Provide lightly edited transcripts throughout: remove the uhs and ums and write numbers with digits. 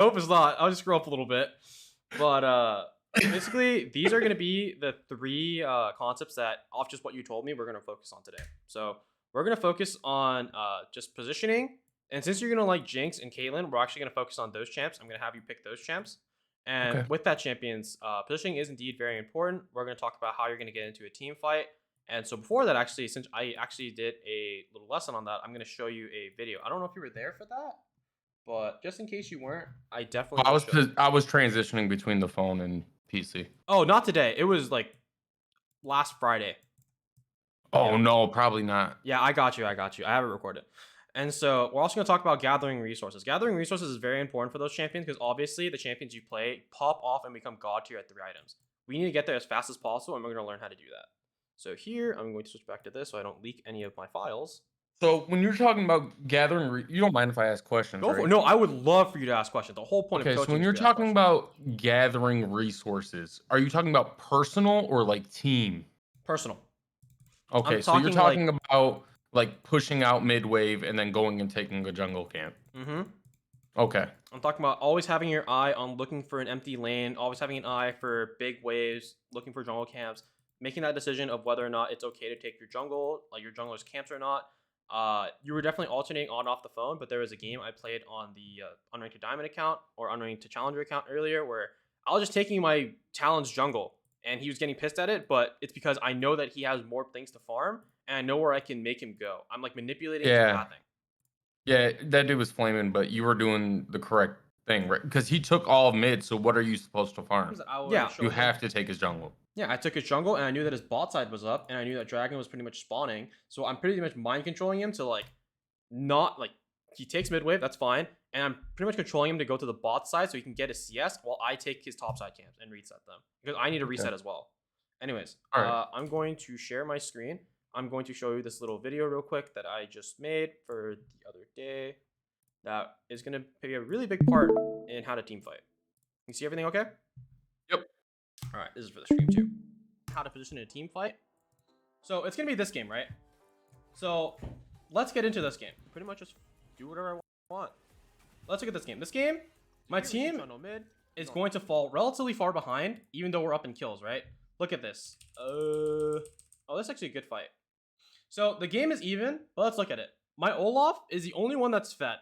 Hope it's not. I'll just scroll up a little bit. But basically, these are going to be the three concepts that, off just what you told me, we're going to focus on today. So we're going to focus on just positioning. And since you're going to like Jinx and Caitlyn, we're actually going to focus on those champs. I'm going to have you pick those champs. And Okay. with that champions, positioning is indeed very important. We're going to talk about how you're going to get into a team fight. And so before that, actually, since I actually did a little lesson on that, I'm going to show you a video. I don't know if you were there for that, but just in case you weren't, I definitely will show you. I was transitioning between the phone and PC. Oh, not today. It was like last Friday. Oh Yeah. no, probably not. Yeah, I got you. I got you. I have it recorded. And so we're also going to talk about gathering resources. Gathering resources is very important for those champions because obviously the champions you play pop off and become god tier at 3 items. We need to get there as fast as possible, and we're going to learn how to do that. So here, I'm going to switch back to this so I don't leak any of my files. So when you're talking about gathering, you don't mind if I ask questions, Go for right? it. No, I would love for you to ask questions. The whole point of Okay, so coaching when is you're for you to ask talking questions. about gathering resources, are you talking about personal or like team? Personal. I'm Okay, so you're talking like, talking about like pushing out mid wave and then going and taking a jungle camp. Okay. I'm talking about always having your eye on looking for an empty lane, always having an eye for big waves, looking for jungle camps, making that decision of whether or not it's okay to take your jungle, like your jungler's camps or not. You were definitely alternating on and off the phone, but there was a game I played on the Unranked to Diamond account or Unranked to Challenger account earlier where I was just taking my Talon's jungle and he was getting pissed at it, but it's because I know that he has more things to farm and I know where I can make him go. I'm like manipulating his Yeah. pathing. Yeah, that dude was flaming, but you were doing the correct thing, right? Because he took all of mid, so what are you supposed to farm? Yeah. You have to take his jungle. Yeah, I took his jungle and I knew that his bot side was up and I knew that Dragon was pretty much spawning. So I'm pretty much mind controlling him to like not like he takes mid wave, that's fine. And I'm pretty much controlling him to go to the bot side so he can get his CS while I take his top side camps and reset them. Because I need to reset as well. Anyways, All right. I'm going to share my screen. I'm going to show you this little video real quick that I just made for the other day. That is going to play a really big part in how to team fight. You see everything okay? Yep. All right, this is for the stream too. How to position in a team fight. So it's gonna be this game, right? So let's get into this game. Pretty much just do whatever I want. Let's look at this game. This game, my team is going to fall relatively far behind, even though we're up in kills, right? Look at this. Oh, that's actually a good fight. So the game is even, but let's look at it. My Olaf is the only one that's fed.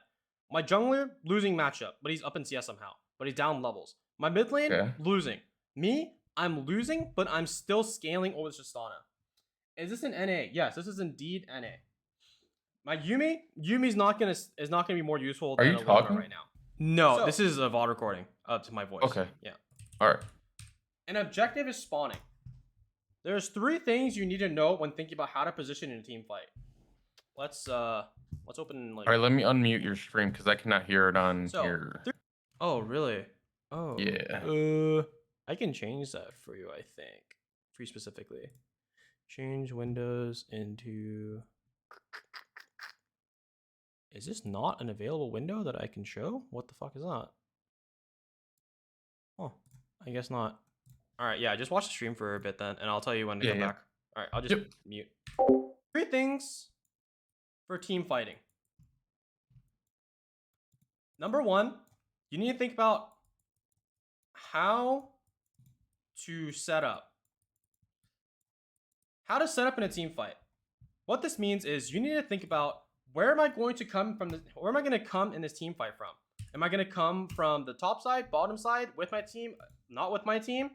My jungler, losing matchup, but he's up in CS somehow. But he's down levels. My mid lane, losing. Me, I'm losing, but I'm still scaling over Tristana. Is this an NA? Yes, this is indeed NA. My Yumi's not gonna be more useful than Alana right now. No, so, this is a VOD recording to my voice. Okay. Yeah. All right. An objective is spawning. There's 3 things you need to know when thinking about how to position in a team fight. Let's open like. All right, let me unmute your stream because I cannot hear it on here. Oh really? Oh yeah. I can change that for you. I think pretty specifically. Change windows into. Is this not an available window that I can show? What the fuck is that? Oh, I guess not. All right, yeah, just watch the stream for a bit then, and I'll tell you when to come back. All right, I'll just mute. 3 things for team fighting. Number 1, you need to think about how to set up. How to set up in a team fight. What this means is you need to think about where am I going to come from? Where am I going to come in this team fight from? Am I going to come from the top side, bottom side, with my team, not with my team?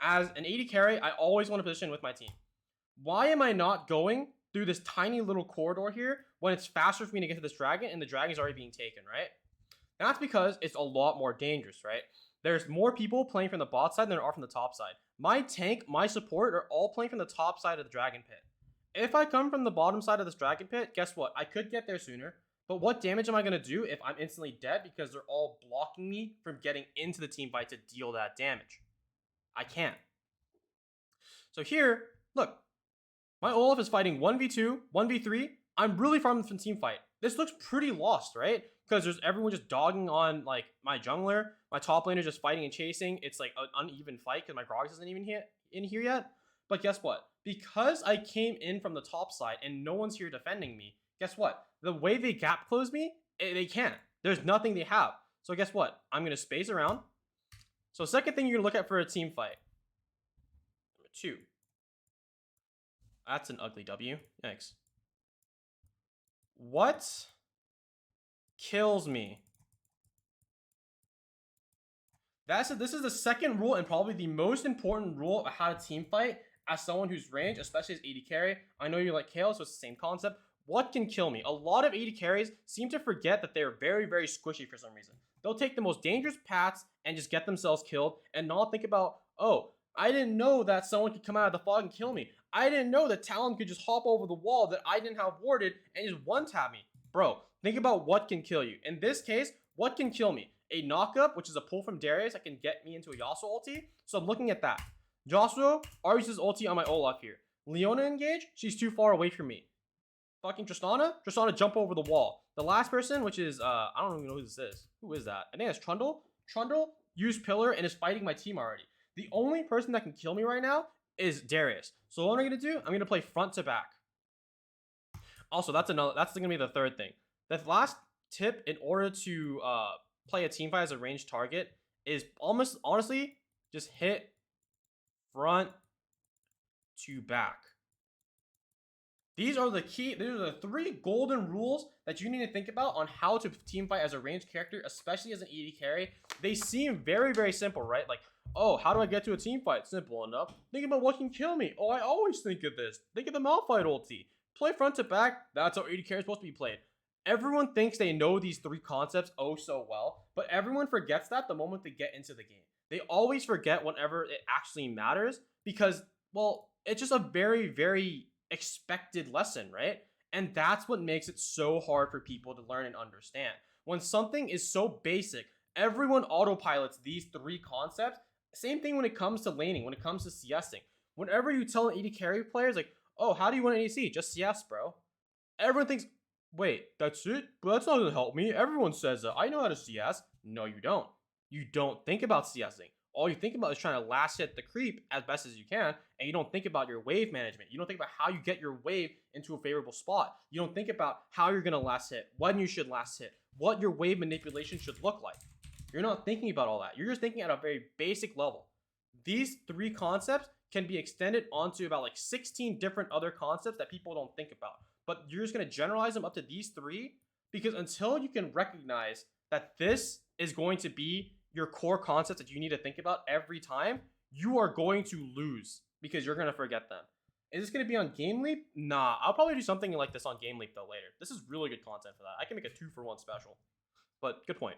As an AD carry, I always want to position with my team. Why am I not going through this tiny little corridor here when it's faster for me to get to this dragon and the dragon's already being taken, right? And that's because it's a lot more dangerous, right? There's more people playing from the bot side than there are from the top side. My tank, my support are all playing from the top side of the dragon pit. If I come from the bottom side of this dragon pit, guess what? I could get there sooner, but what damage am I going to do if I'm instantly dead because they're all blocking me from getting into the team fight to deal that damage? I can't. So here, look, my Olaf is fighting 1v2, 1v3. I'm really far from team fight. This looks pretty lost, right? Because there's everyone just dogging on like my jungler. My top laner just fighting and chasing. It's like an uneven fight because my Groggs isn't even in here yet. But guess what? Because I came in from the top side and no one's here defending me, guess what? The way they gap close me, they can't. There's nothing they have. So guess what? I'm going to space around. So second thing you're going to look at for a team fight. Number 2. That's an ugly W. Thanks. What kills me? This is the second rule and probably the most important rule of how to team fight as someone who's range, especially as AD carry. I know you like Kale, so it's the same concept. What can kill me? A lot of AD carries seem to forget that they're very, very squishy for some reason. They'll take the most dangerous paths and just get themselves killed and not think about, oh, I didn't know that someone could come out of the fog and kill me. I didn't know that Talon could just hop over the wall that I didn't have warded and just one-tap me. Bro, think about what can kill you. In this case, what can kill me? A knockup, which is a pull from Darius that can get me into a Yasuo ulti. So I'm looking at that. Yasuo already uses ulti on my Olaf here. Leona engage, she's too far away from me. Fucking Tristana jump over the wall. The last person, which is, I don't even know who this is. Who is that? I think it's Trundle. Trundle used Pillar and is fighting my team already. The only person that can kill me right now is Darius. So what am I going to do? I'm going to play front to back. Also, that's going to be the third thing. The last tip in order to play a team fight as a ranged target is almost, honestly, just hit front to back. These are the 3 golden rules that you need to think about on how to team fight as a ranged character, especially as an AD carry. They seem very, very simple, right? Like, oh, how do I get to a team fight? Simple enough. Think about what can kill me. Oh, I always think of this. Think of the Malphite ulti. Play front to back. That's how AD carry is supposed to be played. Everyone thinks they know these 3 concepts oh so well, but everyone forgets that the moment they get into the game. They always forget whenever it actually matters because, well, it's just a very, very expected lesson, right? And that's what makes it so hard for people to learn and understand. When something is so basic, everyone autopilots these 3 concepts. Same thing when it comes to laning, when it comes to CSing. Whenever you tell an AD carry players like, oh, how do you win ADC? Just CS, bro. Everyone thinks, wait, that's it? But that's not gonna help me. Everyone says that. I know how to CS. No, you don't. You don't think about CSing. All you think about is trying to last hit the creep as best as you can, and you don't think about your wave management. You don't think about how you get your wave into a favorable spot. You don't think about how you're going to last hit, when you should last hit, what your wave manipulation should look like. You're not thinking about all that. You're just thinking at a very basic level. These 3 concepts can be extended onto about like 16 different other concepts that people don't think about. But you're just going to generalize them up to these 3 because until you can recognize that this is going to be your core concepts that you need to think about every time, you are going to lose because you're going to forget them. Is this going to be on Game Leap? Nah, I'll probably do something like this on Game Leap though later. This is really good content for that. I can make a 2-for-1 special, but good point.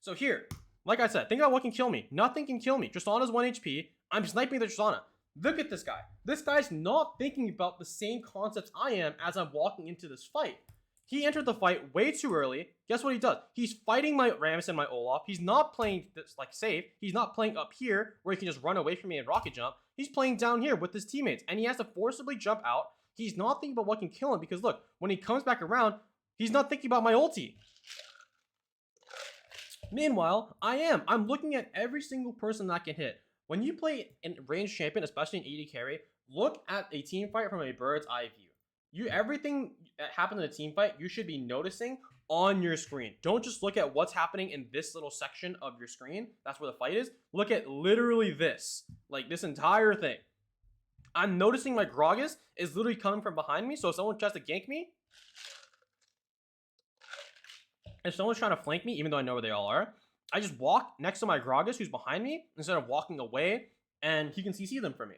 So here, like I said, think about what can kill me. Nothing can kill me. Tristana's 1 HP. I'm sniping the Tristana. Look at this guy. This guy's not thinking about the same concepts I am as I'm walking into this fight. He entered the fight way too early. Guess what he does? He's fighting my Rammus and my Olaf. He's not playing this like safe. He's not playing up here where he can just run away from me and rocket jump. He's playing down here with his teammates, and he has to forcibly jump out. He's not thinking about what can kill him because look, when he comes back around, he's not thinking about my ulti. Meanwhile, I am. I'm looking at every single person that I can hit. When you play in ranged champion, especially in AD carry, look at a team fight from a bird's eye view. Everything that happens in a team fight, you should be noticing on your screen. Don't just look at what's happening in this little section of your screen. That's where the fight is. Look at literally this, like this entire thing. I'm noticing my Gragas is literally coming from behind me. So if someone tries to gank me, if someone's trying to flank me, even though I know where they all are, I just walk next to my Gragas who's behind me instead of walking away, and he can CC them for me.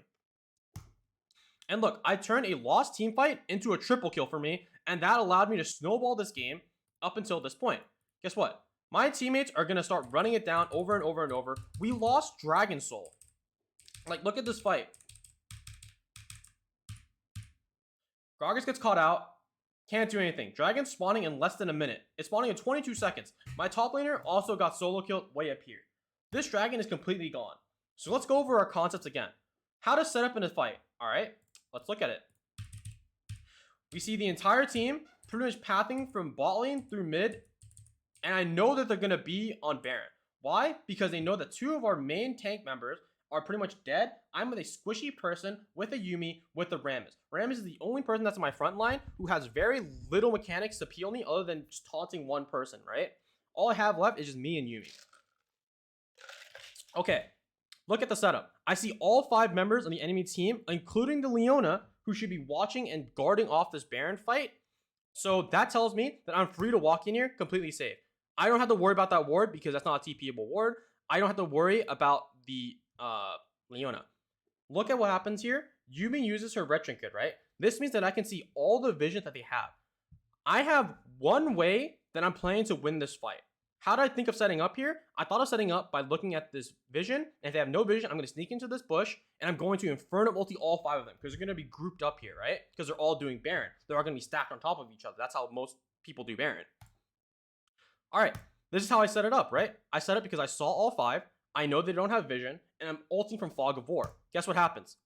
And look, I turned a lost team fight into a triple kill for me, and that allowed me to snowball this game up until this point. Guess what? My teammates are going to start running it down over and over and over. We lost Dragon Soul. Like, look at this fight. Gragas gets caught out. Can't do anything. Dragon's spawning in less than a minute. It's spawning in 22 seconds. My top laner also got solo killed way up here. This dragon is completely gone. So let's go over our concepts again. How to set up in a fight. All right, let's look at it. We see the entire team pretty much pathing from bot lane through mid. And I know that they're going to be on Baron. Why? Because they know that 2 of our main tank members are pretty much dead. I'm with a squishy person with a Yuumi with the Rammus. Rammus is the only person that's in my front line who has very little mechanics to peel me other than just taunting one person, right? All I have left is just me and Yumi. Okay, look at the setup. I see all 5 members on the enemy team, including the Leona, who should be watching and guarding off this Baron fight. So that tells me that I'm free to walk in here completely safe. I don't have to worry about that ward because that's not a TPable ward. I don't have to worry about the Leona. Look at what happens here. Yumi uses her red trinket, right? This means that I can see all the visions that they have. I have one way that I'm planning to win this fight. How did I think of setting up here? I thought of setting up by looking at this vision. And if they have no vision, I'm going to sneak into this bush and I'm going to Inferno multi all 5 of them because they're going to be grouped up here, right? Because they're all doing Baron. They're all going to be stacked on top of each other. That's how most people do Baron. All right, this is how I set it up, right? I set it because I saw all 5. I know they don't have vision and I'm ulting from Fog of War. Guess what happens?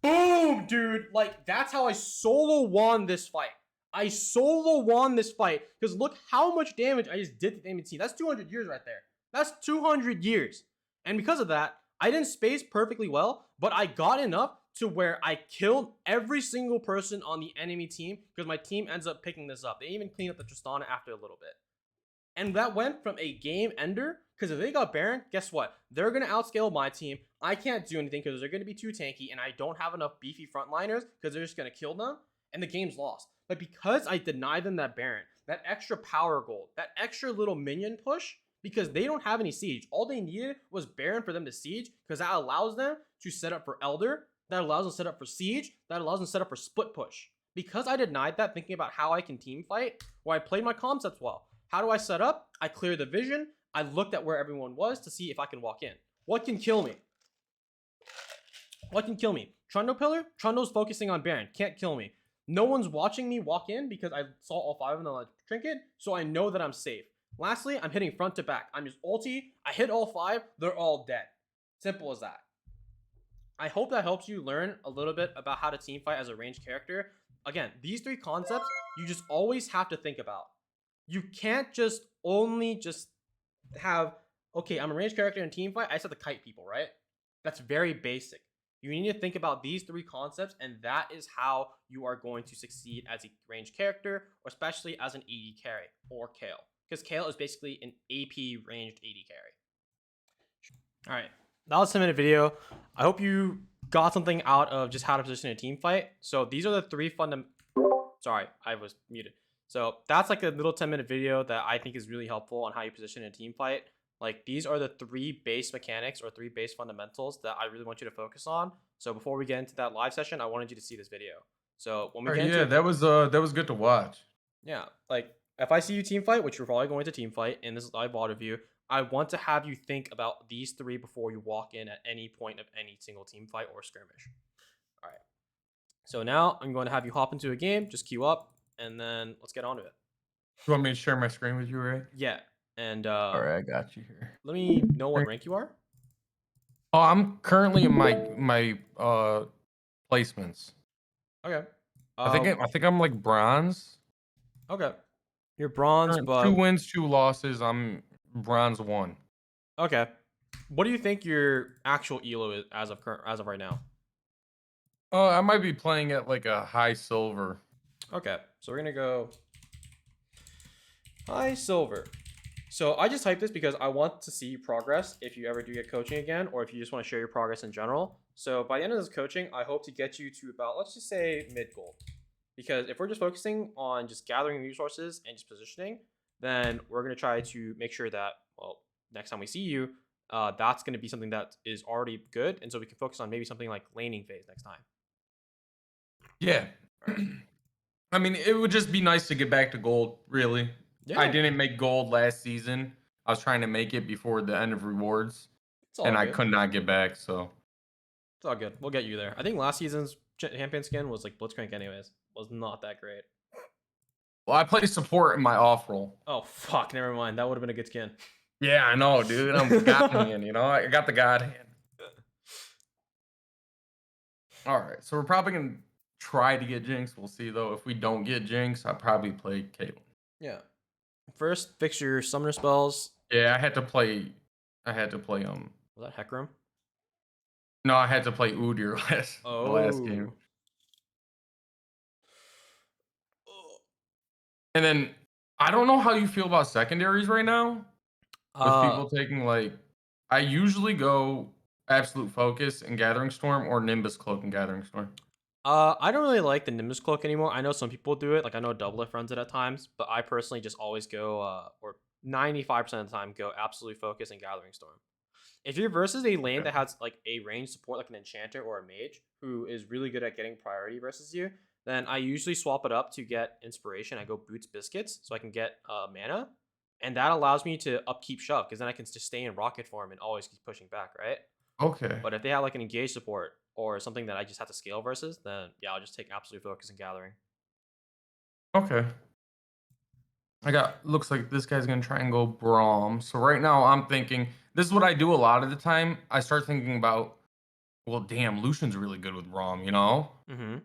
Boom, dude. Like, that's how I solo won this fight. I solo won this fight because look how much damage I just did to the enemy team. That's 200 years right there. That's 200 years. And because of that, I didn't space perfectly well, but I got enough to where I killed every single person on the enemy team because my team ends up picking this up. They even cleaned up the Tristana after a little bit. And that went from a game ender because if they got Baron, guess what? They're going to outscale my team. I can't do anything because they're going to be too tanky and I don't have enough beefy frontliners because they're just going to kill them and the game's lost. But because I denied them that Baron, that extra power gold, that extra little minion push, because they don't have any siege. All they needed was Baron for them to siege because that allows them to set up for Elder, that allows them to set up for siege, that allows them to set up for split push. Because I denied that, thinking about how I can team fight, well, I played my concepts well. How do I set up? I cleared the vision. I looked at where everyone was to see if I can walk in. What can kill me? What can kill me? Trundle Pillar? Trundle's focusing on Baron. Can't kill me. No one's watching me walk in because I saw all 5 of them on the trinket, so I know that I'm safe. Lastly, I'm hitting front to back. I'm just ulti. I hit all 5. They're all dead. Simple as that. I hope that helps you learn a little bit about how to team fight as a ranged character. Again, these 3 concepts you just always have to think about. You can't just have, okay, I'm a ranged character in a team fight. I just have to kite people, right? That's very basic. You need to think about these 3 concepts, and that is how you are going to succeed as a ranged character, or especially as an AD carry or Kale. Because Kale is basically an AP ranged AD carry. All right, that was a 10-minute video. I hope you got something out of just how to position a team fight. So these are the 3 Sorry, I was muted. So that's like a little 10-minute video that I think is really helpful on how you position a team fight. Like, these are the 3 base mechanics or 3 base fundamentals that I really want you to focus on. So before we get into that live session, I wanted you to see this video. So when we get into that was good to watch. Yeah, like if I see you team fight, which you're probably going to team fight in this live VOD review, I want to have you think about these 3 before you walk in at any point of any single team fight or skirmish. All right. So now I'm going to have you hop into a game, just queue up, and then let's get on to it. You want me to share my screen with you, Ray? Yeah. And all right, I got you here. Let me know what rank you are. Oh, I'm currently in my placements. Okay. I think I'm like bronze. Okay. You're bronze, but 2 wins, 2 losses. I'm bronze 1. Okay. What do you think your actual elo is as of right now? I might be playing at like a high silver. Okay. So we're gonna go high silver. So I just typed this because I want to see progress if you ever do get coaching again, or if you just want to share your progress in general. So by the end of this coaching, I hope to get you to about, let's just say, mid gold. Because if we're just focusing on just gathering resources and just positioning, then we're going to try to make sure that, well, next time we see you, that's going to be something that is already good. And so we can focus on maybe something like laning phase next time. Yeah. I mean, it would just be nice to get back to gold, really. Yeah. I didn't make gold last season. I was trying to make it before the end of rewards, and good. I could not get back, so. It's all good. We'll get you there. I think last season's champion skin was like Blitzcrank anyways. Was not that great. Well, I play support in my off role. Oh, fuck. Never mind. That would have been a good skin. Yeah, I know, dude. I'm God hand, you know? I got the God hand. All right, so we're probably going to try to get Jinx. We'll see, though. If we don't get Jinx, I'll probably play Caitlyn. Yeah. First, fix your summoner spells. Yeah, I had to play, Was that Hecarim? No, I had to play Udyr the last game. And then I don't know how you feel about secondaries right now with Uh, people taking like. I usually go Absolute Focus and Gathering Storm or Nimbus Cloak and Gathering Storm. I don't really like the Nimbus Cloak anymore. I know some people do it. Like I know Doublet runs it at times, but I personally just always go, or 95% of the time, go Absolute Focus and Gathering Storm. If you're versus a lane Okay. that has like a range support, like an Enchanter or a Mage, who is really good at getting priority versus you, then I usually swap it up to get Inspiration. I go Boots Biscuits so I can get mana, and that allows me to upkeep shove because then I can just stay in rocket form and always keep pushing back, right? Okay. But if they have like an engage support or something that I just have to scale versus, then yeah, I'll just take absolute focus and gathering. Okay. I got looks like this guy's gonna try and go Braum. So right now I'm thinking this is what I do a lot of the time. I start thinking about, well, damn, Lucian's really good with Braum, you know? Mm-hmm.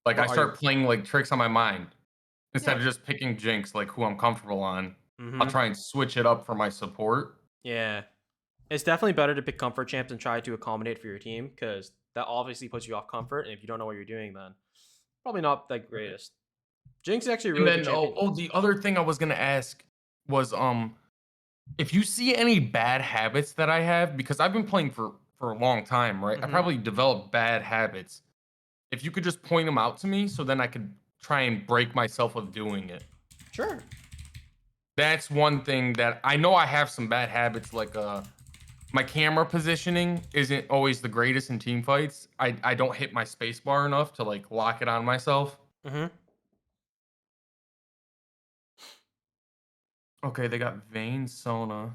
Like I What are you? start playing like tricks on my mind instead Yeah. of just picking Jinx, like who I'm comfortable on. I'll Mm-hmm. try and switch it up for my support. Yeah. It's definitely better to pick comfort champs and try to accommodate for your team because that obviously puts you off comfort. And if you don't know what you're doing, then probably not the Right. greatest. Jinx is actually a And really good then champion. the other thing I was gonna ask was if you see any bad habits that I have, because I've been playing for a long time, right? I Mm-hmm. probably developed bad habits. If you could just point them out to me so then I could try and break myself of doing it. Sure. That's one thing that I know I have some bad habits, like my camera positioning isn't always the greatest in team fights. I don't hit my space bar enough to like lock it on myself. Mm-hmm. Okay, they got Vayne Sona.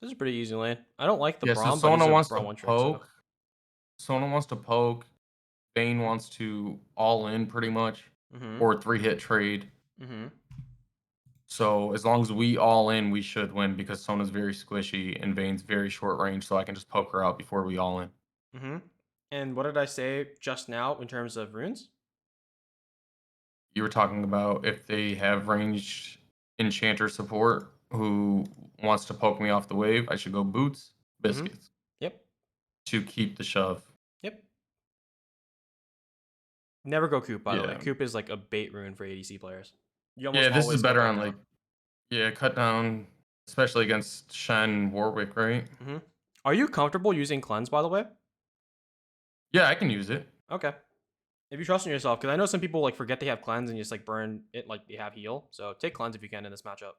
This is a pretty easy lane. I don't like the Yeah, so Braum, but he's Sona a wants Braum to one trick, so. poke. Sona wants to poke. Vayne wants to all in pretty much, Mm-hmm. or 3-hit trade. Mm-hmm. So as long as we all in, we should win because Sona's very squishy and Vayne's very short range, so I can just poke her out before we all in. Mm-hmm. And what did I say just now in terms of runes? You were talking about if they have ranged enchanter support who wants to poke me off the wave, I should go boots, Mm-hmm. biscuits Yep. to keep the shove. Yep. Never go Coop, by the way. Yeah. Coop is like a bait rune for ADC players. You almost Yeah, this is always go better cut on down. like, yeah, cut down, especially against Shen Warwick, right? Mm-hmm. Are you comfortable using cleanse, by the way? Yeah, I can use it. Okay. If you trust in yourself, because I know some people like forget they have cleanse and just like burn it like they have heal. So take cleanse if you can in this matchup.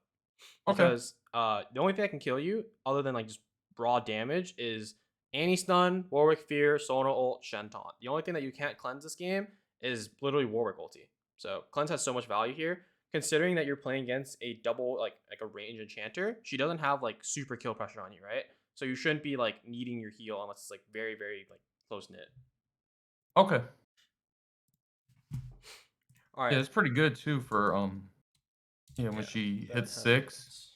Okay. Because the only thing that can kill you, other than like just raw damage, is Annie stun, Warwick fear, Sona ult, Shen taunt. The only thing that you can't cleanse this game is literally Warwick ulti. So cleanse has so much value here. Considering that you're playing against a double like a range enchanter, she doesn't have like super kill pressure on you, right? So you shouldn't be like needing your heal unless it's like very like close knit. Okay. All Yeah, right. it's pretty good too for yeah, when Yeah. she Bad hits 6. habits.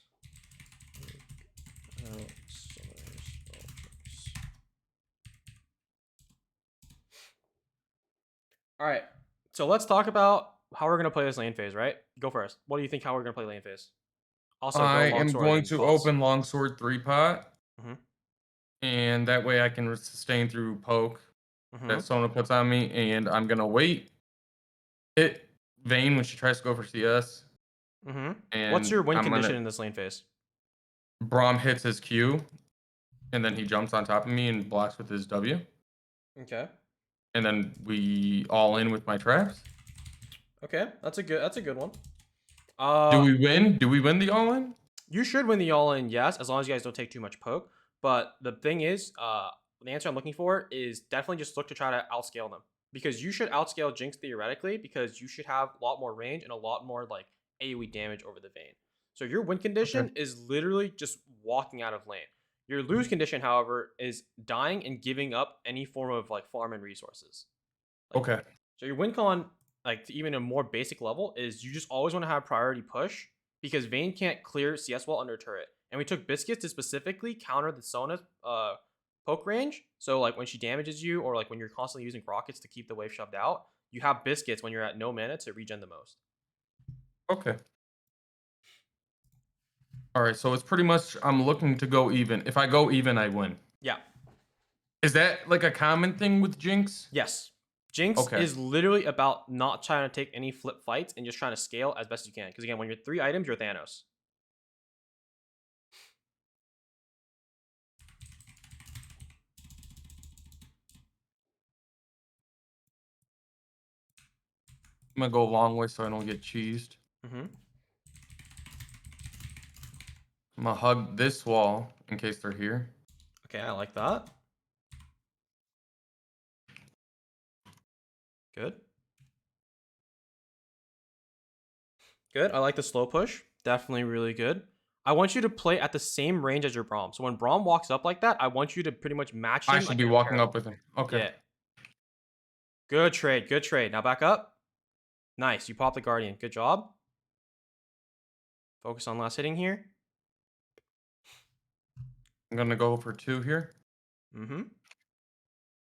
Summoners, tricks. All right. So let's talk about how we're gonna play this lane phase, right? Go first. What do you think how we're gonna play lane phase? Also, go I am longsword going and to pause. open longsword 3-pot, Mm-hmm. and that way I can sustain through poke Mm-hmm. that Sona puts on me, and I'm gonna wait, hit Vayne when she tries to go for CS, Mm-hmm. What's and your win I'm condition gonna in this lane phase? Braum hits his Q, and then he jumps on top of me and blocks with his W, Okay. and then we all in with my traps. Okay. That's a good one. Do Uh we win? Do we win the all in? you should win the all in, yes, as long as you guys don't take too much poke. But the thing is, the answer I'm looking for is definitely just look to try to outscale them. Because you should outscale Jinx theoretically, because you should have a lot more range and a lot more like AoE damage over the Vayne. So your win Okay. condition is literally just walking out of lane. Your lose condition, however, is dying and giving up any form of like farm and resources. Like Okay. so your win con, like to even a more basic level, is you just always want to have priority push because Vayne can't clear CS well under turret. And we took biscuits to specifically counter the Sona poke range. So like when she damages you, or like when you're constantly using rockets to keep the wave shoved out, you have biscuits when you're at no mana to regen the most. Okay. All right. So it's pretty much I'm looking to go even. If I go even, I win. Yeah. Is that like a common thing with Jinx? Yes. Jinx Okay. is literally about not trying to take any flip fights and just trying to scale as best as you can. Because again, when you're 3 items, you're Thanos. I'm gonna go a long way so I don't get cheesed. Mm-hmm. I'm gonna hug this wall in case they're here. Okay, I like that. Good. Good. I like the slow push. Definitely really good. I want you to play at the same range as your Braum. So when Braum walks up like that, I want you to pretty much match him. I should like be in a walking parallel. up with him. Okay. Yeah. Good trade. Good trade. Now back up. Nice. You popped the Guardian. Good job. Focus on last hitting here. I'm gonna go for 2 here. Mm-hmm.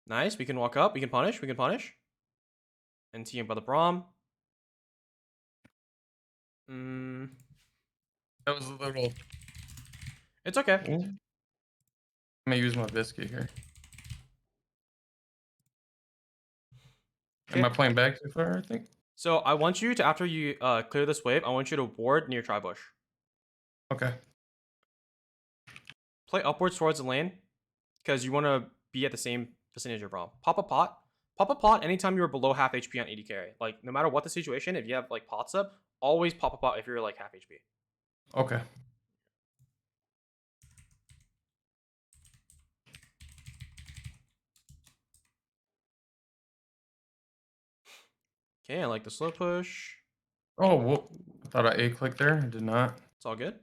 Nice. We can walk up. We can punish. We can punish. And team by the Braum. That was a little. It's okay. I'm gonna use my biscuit here. Okay. Am I playing back too far? I think. So I want you to, after you clear this wave, I want you to ward near Tribush. Okay. Play upwards towards the lane because you want to be at the same vicinity as your Braum. Pop a pot. Pop a pot anytime you're below half HP on AD carry. Like, no matter what the situation, if you have, like, pots up, always pop a pot if you're, like, half HP. Okay. Okay, I like the slow push. Oh, whoop. I thought I A-clicked there. I did not. It's all good.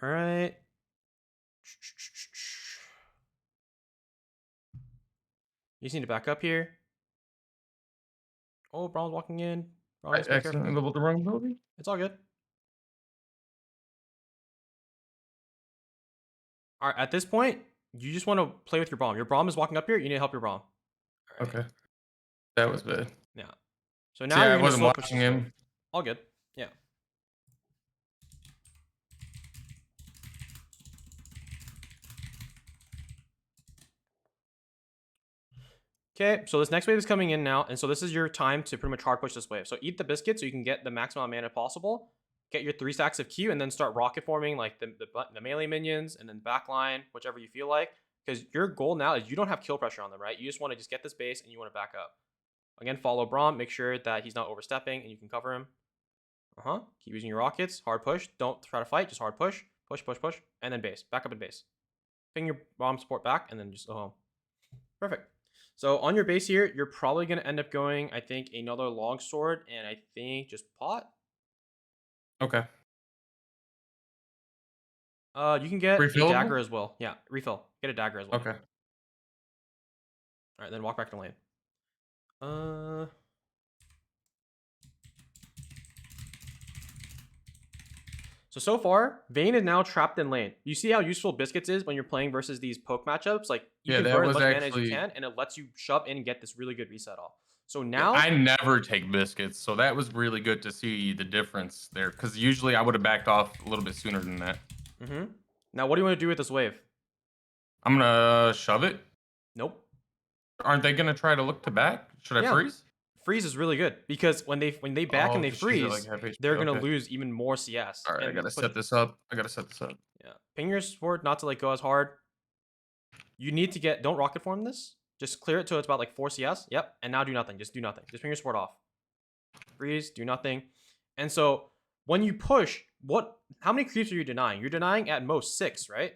All right. You just need to back up here. Oh, Braum's walking in. I accidentally leveled the wrong ability. It's all good. All right, at this point, you just want to play with your Braum. Your Braum is walking up here. You need to help your Braum. Right. Okay. That was bad. Yeah. So now you're I wasn't watching him. All good. Yeah. Okay, so this next wave is coming in now, and so this is your time to pretty much hard push this wave. So eat the biscuit so you can get the maximum amount of mana possible. Get your 3 stacks of Q, and then start rocket forming like the melee minions, and then backline, whichever you feel like. Because your goal now is you don't have kill pressure on them, right? You just want to just get this base, and you want to back up. Again, follow Braum. Make sure that he's not overstepping, and you can cover him. Keep using your rockets. Hard push. Don't try to fight. Just hard push. Push, push, push. And then base. Back up and base. Ping your Braum support back, and then just go home. Perfect. So on your base here, you're probably going to end up going, I think, another longsword, and I think just pot. Okay. You can get a Refillable? dagger as well. Yeah, refill. Get a dagger as well. Okay. All right, then walk back to lane. So far, Vayne is now trapped in lane. You see how useful Biscuits is when you're playing versus these poke matchups? Like, you can burn as much mana as you can, and it lets you shove in and get this really good reset off. So now... I never take biscuits, so that was really good to see the difference there, because usually I would have backed off a little bit sooner than that. Now, what do you want to do with this wave? I'm going to shove it. Nope. Aren't they going to try to look to back? Should I freeze? Freeze is really good because when they back and they freeze, like they're gonna lose even more CS. All right, I gotta set this up. Yeah, ping your support not to like go as hard. You need to don't rocket form this. Just clear it till it's about like 4 CS. Yep, and now do nothing. Just do nothing. Just ping your support off. Freeze, do nothing. And so when you push, how many creeps are you denying? You're denying at most 6, right?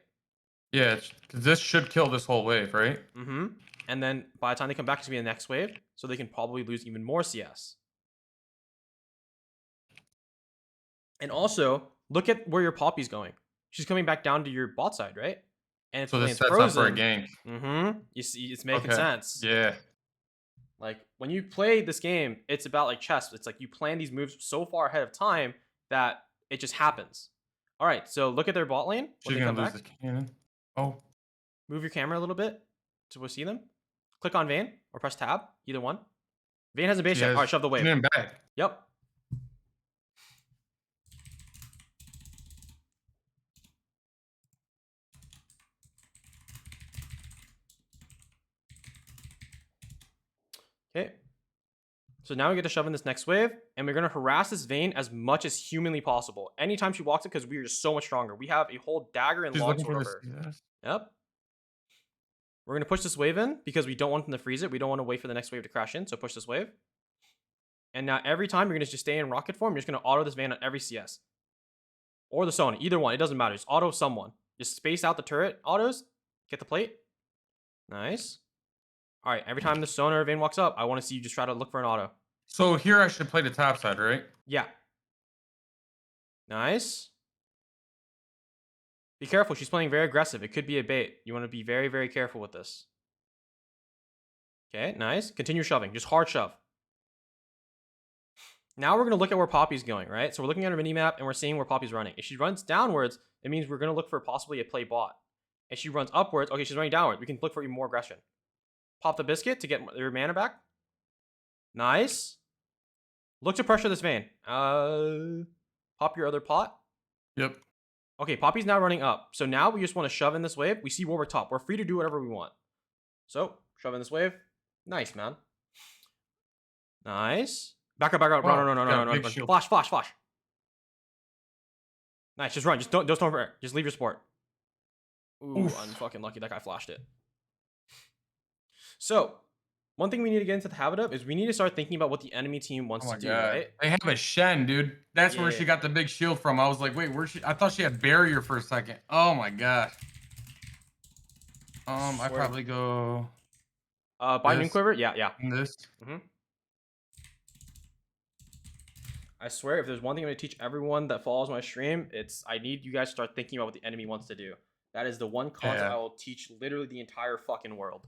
Yeah, because this should kill this whole wave, right? And then by the time they come back, it's going to be the next wave. So they can probably lose even more CS. And also, look at where your Poppy's going. She's coming back down to your bot side, right? And so this sets frozen. Up for a gank. You see, it's making sense. Yeah. Like, when you play this game, it's about like chess. It's like you plan these moves so far ahead of time that it just happens. All right, so look at their bot lane. She's going to lose the cannon. Oh. Move your camera a little bit to see them. Click on Vayne or press tab, either one. Vayne has a base check. All right, shove the wave. Back. Yep. Okay. So now we get to shove in this next wave, and we're going to harass this Vayne as much as humanly possible. Anytime she walks it, because we are just so much stronger. We have a whole dagger and She's looking longsword for over her. this. Yep. We're going to push this wave in because we don't want them to freeze it. We don't want to wait for the next wave to crash in, so push this wave. And now every time you're going to just stay in rocket form, you're just going to auto this Vayne on every CS. Or the Sona, either one. It doesn't matter. Just auto someone. Just space out the turret autos. Get the plate. Nice. All right, every time the Sona or Vayne walks up, I want to see you just try to look for an auto. So here I should play the top side, right? Yeah. Nice. Be careful. She's playing very aggressive. It could be a bait. You want to be very, very careful with this. Okay, nice. Continue shoving. Just hard shove. Now we're going to look at where Poppy's going, right? So we're looking at her minimap and we're seeing where Poppy's running. If she runs downwards, it means we're going to look for possibly a play bot. If she runs upwards, okay, she's running downward. We can look for even more aggression. Pop the biscuit to get your mana back. Nice. Look to pressure this Vayne. Pop your other pot. Yep. Okay, Poppy's now running up. So now we just want to shove in this wave. We see Warwick top. We're free to do whatever we want. So, shove in this wave. Nice, man. Nice. Back up, back up. Wow, Run. Flash. Nice, just run. Just don't for air. Just leave your support. Ooh, I'm fucking lucky that guy flashed it. So, one thing we need to get into the habit of is we need to start thinking about what the enemy team wants to do, right? They have a Shen, dude. That's where she got the big shield from. I was like, wait, where's she? I thought she had barrier for a second. Oh my gosh. I probably go. Buy Moon Quiver? Yeah. This. I swear, if there's one thing I'm going to teach everyone that follows my stream, it's I need you guys to start thinking about what the enemy wants to do. That is the one concept I will teach literally the entire fucking world.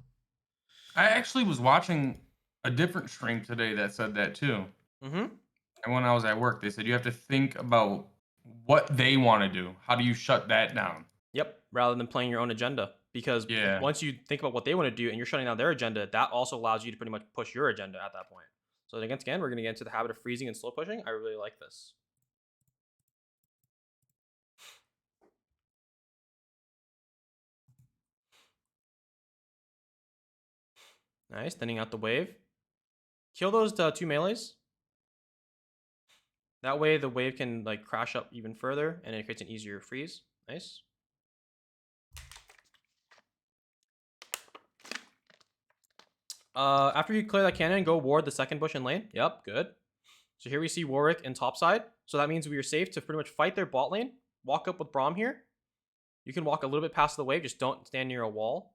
I actually was watching a different stream today that said that too. And when I was at work, they said you have to think about what they want to do. How do you shut that down? Yep, rather than playing your own agenda. Because once you think about what they want to do and you're shutting down their agenda, that also allows you to pretty much push your agenda at that point. So again, we're going to get into the habit of freezing and slow pushing. I really like this. Nice, thinning out the wave. Kill those 2 melees. That way the wave can like crash up even further and it creates an easier freeze. Nice. After you clear that cannon, go ward the second bush in lane. Yep, good. So here we see Warwick in top side. So that means we are safe to pretty much fight their bot lane. Walk up with Braum here. You can walk a little bit past the wave. Just don't stand near a wall.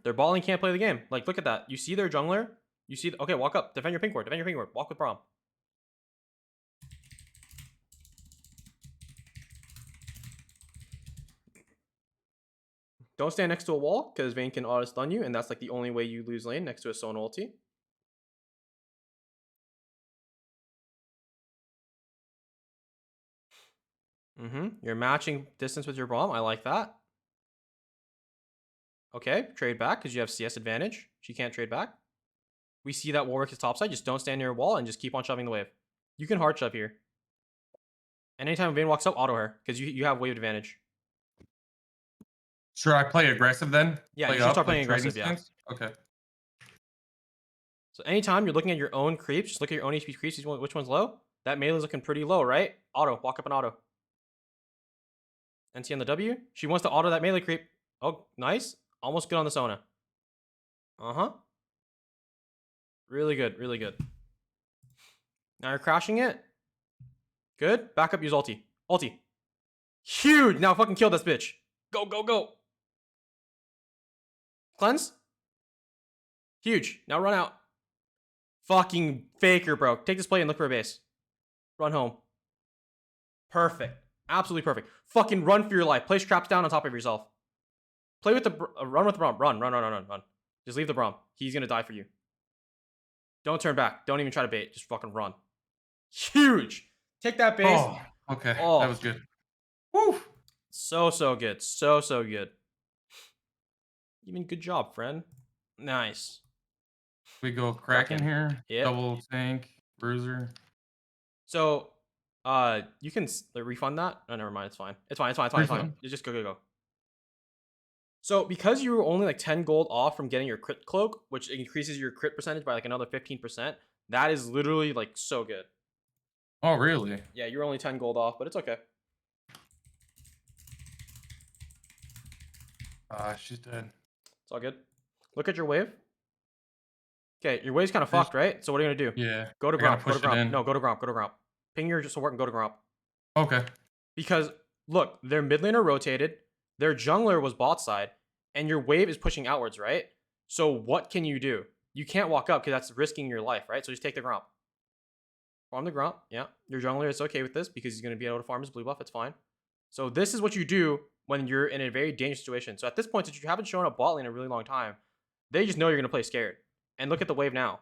Their bot lane can't play the game. Like, look at that. You see their jungler. You see... Okay, walk up. Defend your pink ward. Walk with Braum. Don't stand next to a wall, because Vayne can auto-stun you, and that's like the only way you lose lane, next to a Sona ulti. You're matching distance with your Braum. I like that. Okay, trade back, because you have CS advantage. She can't trade back. We see that Warwick is topside. Just don't stand near a wall, and just keep on shoving the wave. You can hard shove here. And anytime Vayne walks up, auto her, because you have wave advantage. Sure, I play aggressive then? Yeah, you should start playing aggressive, stance? Okay. So anytime you're looking at your own creeps, just look at your own HP creeps, see which one's low. That melee's looking pretty low, right? Auto, walk up and auto. NT on the W. She wants to auto that melee creep. Oh, nice. Almost good on the Sona. Really good, really good. Now you're crashing it. Good. Back up, use ulti. Huge! Now fucking kill this bitch. Go. Cleanse. Huge. Now run out. Fucking faker, bro. Take this play and look for a base. Run home. Perfect. Absolutely perfect. Fucking run for your life. Place traps down on top of yourself. Play with the... run with the Braum. Run. Just leave the Braum. He's gonna die for you. Don't turn back. Don't even try to bait. Just fucking run. Huge. Take that base. Oh, okay. That was good. Woo. So good. So good. Even good job, friend. Nice. We go Kraken here. Yep. Double tank. Bruiser. So You can refund that. Oh, never mind. It's fine. It's fine. It's fine. It's fine. It's fine. Refund? You just go. So because you were only like 10 gold off from getting your crit cloak, which increases your crit percentage by like another 15%, that is literally like so good. Oh, really? Yeah, you're only 10 gold off, but it's okay. She's dead. It's all good. Look at your wave. Okay, your wave's kind of fucked, right? So what are you gonna do? Yeah. Go to I gotta Gromp. Go to push it Gromp. in. No, go to Gromp. Go to Gromp. Ping your support and go to Gromp. Okay. Because look, their mid laner rotated, their jungler was bot side, and your wave is pushing outwards, right? So what can you do? You can't walk up because that's risking your life, right? So just take the Gromp. Farm the Gromp. Yeah, your jungler is okay with this because he's going to be able to farm his blue buff. It's fine. So this is what you do when you're in a very dangerous situation. So at this point, since you haven't shown up bot lane in a really long time, they just know you're going to play scared. And look at the wave now.